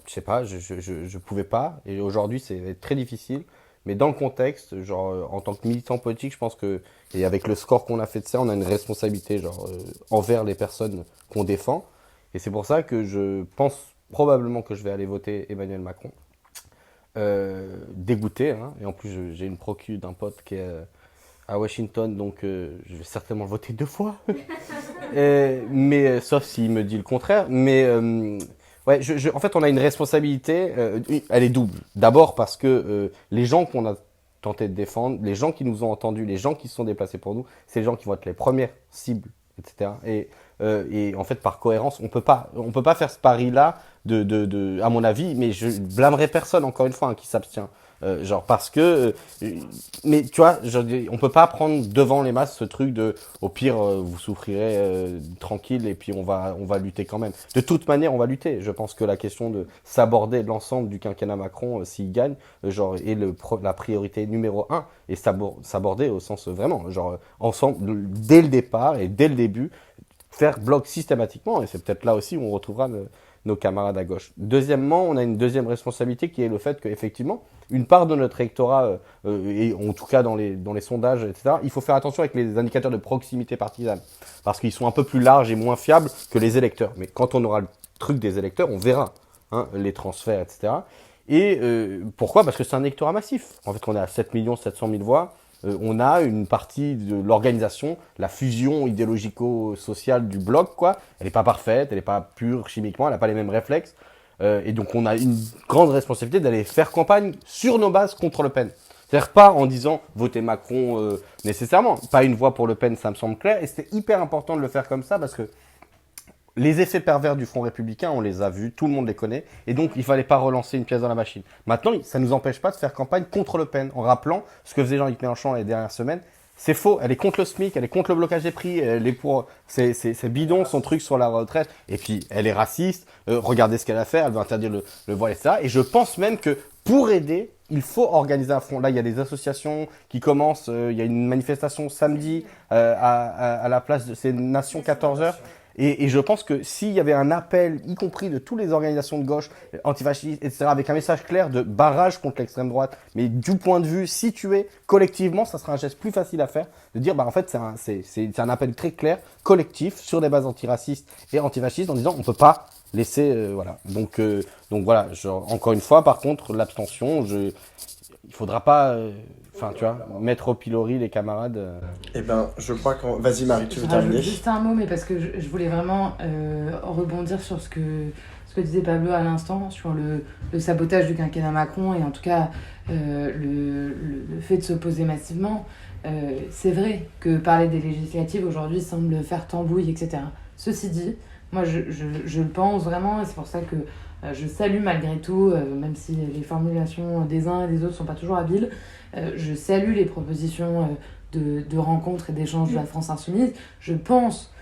sais pas, je pouvais pas. Et aujourd'hui, c'est très difficile. Mais dans le contexte, genre en tant que militant politique, je pense que et avec le score qu'on a fait de ça, on a une responsabilité genre envers les personnes qu'on défend. Et c'est pour ça que je pense probablement que je vais aller voter Emmanuel Macron. Dégoûté, hein. Et en plus j'ai une procu d'un pote qui est à Washington, donc je vais certainement voter 2 fois. Mais sauf s'il me dit le contraire. Mais ouais, en fait, on a une responsabilité. Elle est double. D'abord parce que les gens qu'on a tenté de défendre, les gens qui nous ont entendus, les gens qui se sont déplacés pour nous, c'est les gens qui vont être les premières cibles, etc. Et en fait, par cohérence, on peut pas faire ce pari-là à mon avis, mais je blâmerai personne encore une fois qui s'abstient. Genre parce que mais tu vois, on peut pas prendre devant les masses ce truc de au pire vous souffrirez tranquille et puis on va lutter quand même. De toute manière, on va lutter. Je pense que la question de s'aborder l'ensemble du quinquennat Macron s'il gagne genre est la priorité numéro 1 et s'aborder au sens vraiment genre ensemble dès le départ et dès le début faire bloc systématiquement et c'est peut-être là aussi où on retrouvera nos camarades à gauche. Deuxièmement, on a une deuxième responsabilité qui est le fait qu'effectivement, une part de notre électorat, et en tout cas dans les sondages, etc., il faut faire attention avec les indicateurs de proximité partisane, parce qu'ils sont un peu plus larges et moins fiables que les électeurs. Mais quand on aura le truc des électeurs, on verra les transferts, etc. Et pourquoi ? Parce que c'est un électorat massif. En fait, on est à 7 700 000 voix. On a une partie de l'organisation, la fusion idéologico-sociale du bloc, quoi. Elle n'est pas parfaite, elle n'est pas pure chimiquement, elle n'a pas les mêmes réflexes. Et donc on a une grande responsabilité d'aller faire campagne sur nos bases contre Le Pen. C'est-à-dire pas en disant votez Macron nécessairement. Pas une voix pour Le Pen, ça me semble clair. Et c'était hyper important de le faire comme ça parce que les effets pervers du Front républicain, on les a vus, tout le monde les connaît, et donc il fallait pas relancer une pièce dans la machine. Maintenant, ça nous empêche pas de faire campagne contre Le Pen, en rappelant ce que faisait Jean-Luc Mélenchon les dernières semaines. C'est faux, elle est contre le SMIC, elle est contre le blocage des prix, elle est pour c'est bidon, son truc sur la retraite, et puis elle est raciste, regardez ce qu'elle a fait, elle veut interdire le voile, etc. Et je pense même que pour aider, il faut organiser un front. Là, il y a des associations qui commencent, il y a une manifestation samedi à la place de ces Nations 14h. Et je pense que s'il y avait un appel, y compris de toutes les organisations de gauche, antifascistes, etc., avec un message clair de barrage contre l'extrême droite, mais du point de vue situé collectivement, ça sera un geste plus facile à faire, de dire, bah en fait, c'est un appel très clair, collectif, sur des bases antiracistes et antifascistes, en disant, on peut pas Laisser, voilà. Donc voilà, encore une fois, par contre, l'abstention, il faudra pas, enfin, tu vois, mettre au pilori les camarades. Eh ben, je crois qu'on... Vas-y Marie, tu veux Je rajoute terminer? juste un mot, mais parce que je voulais vraiment rebondir sur ce que disait Pablo à l'instant, sur le sabotage du quinquennat Macron, et en tout cas le fait de s'opposer massivement. C'est vrai que parler des législatives aujourd'hui semble faire tambouille, etc. Ceci dit, moi je le pense vraiment, et c'est pour ça que je salue malgré tout, même si les formulations des uns et des autres ne sont pas toujours habiles, je salue les propositions de rencontres et d'échanges de la France Insoumise. Je pense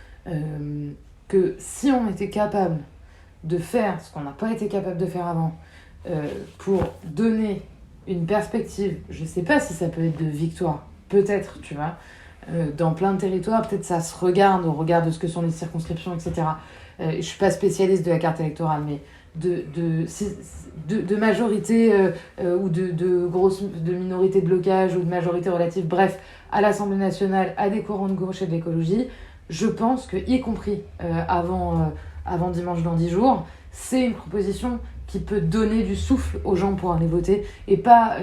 que si on était capable de faire ce qu'on n'a pas été capable de faire avant, pour donner une perspective, je sais pas si ça peut être de victoire, peut-être, tu vois, dans plein de territoires, peut-être ça se regarde au regard de ce que sont les circonscriptions, etc. Je suis pas spécialiste de la carte électorale, mais de majorité ou de minorité de blocage ou de majorité relative, bref, à l'Assemblée nationale, à des courants de gauche et de l'écologie, je pense que, y compris avant dimanche dans 10 jours, c'est une proposition qui peut donner du souffle aux gens pour aller voter et pas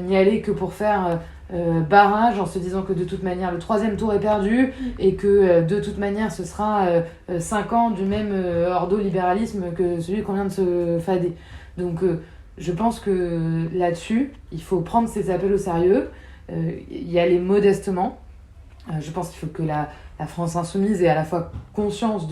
n'y aller que pour faire barrage en se disant que de toute manière le troisième tour est perdu et que de toute manière ce sera 5 ans du même ordo-libéralisme que celui qu'on vient de se fader. Donc je pense que là-dessus, il faut prendre ces appels au sérieux, y aller modestement. Je pense qu'il faut que la France insoumise ait à la fois conscience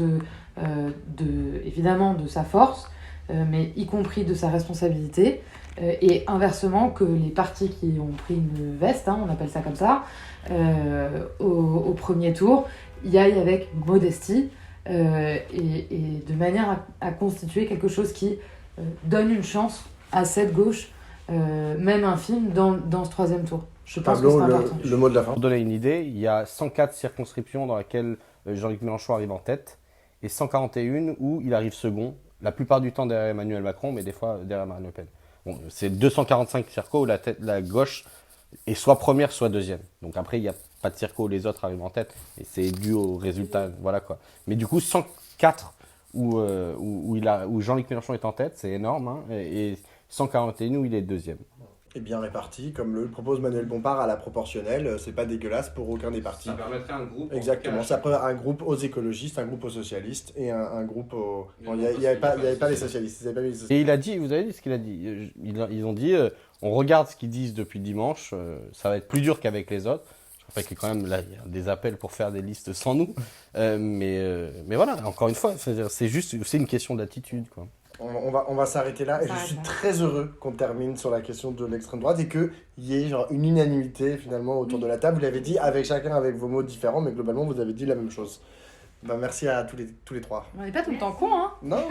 évidemment de sa force, mais y compris de sa responsabilité, et inversement que les partis qui ont pris une veste, on appelle ça comme ça, au premier tour, y aillent avec modestie et de manière à constituer quelque chose qui donne une chance à cette gauche, même infime, dans ce troisième tour. Je pense Pablo, que c'est important. le mot de la fin. Pour donner une idée, il y a 104 circonscriptions dans lesquelles Jean-Luc Mélenchon arrive en tête et 141 où il arrive second, la plupart du temps derrière Emmanuel Macron, mais des fois derrière Marine Le Pen. Bon, c'est 245 circos où la gauche est soit première, soit deuxième. Donc après, il n'y a pas de circo où les autres arrivent en tête, et c'est dû au résultat, voilà quoi. Mais du coup, 104 où Jean-Luc Mélenchon est en tête, c'est énorme, hein, et 141 où il est deuxième. Et bien réparti, comme le propose Manuel Bompard à la proportionnelle, c'est pas dégueulasse pour aucun des partis. Ça permettrait un groupe. Exactement, ça peut un groupe aux écologistes, un groupe aux socialistes et un groupe aux... Bon, il n'y avait pas les socialistes, ils avaient pas mis les socialistes. Et il a dit, vous avez dit ce qu'il a dit, ils ont dit, on regarde ce qu'ils disent depuis dimanche, ça va être plus dur qu'avec les autres. Je rappelle que quand même, là, il y a des appels pour faire des listes sans nous. Mais voilà, encore une fois, c'est une question d'attitude, quoi. On va s'arrêter là et je suis très heureux qu'on termine sur la question de l'extrême droite et qu'il y ait genre une unanimité finalement autour de la table. Vous l'avez dit avec chacun avec vos mots différents, mais globalement vous avez dit la même chose. Merci à tous les trois. On n'est pas tout le temps con, hein. Non.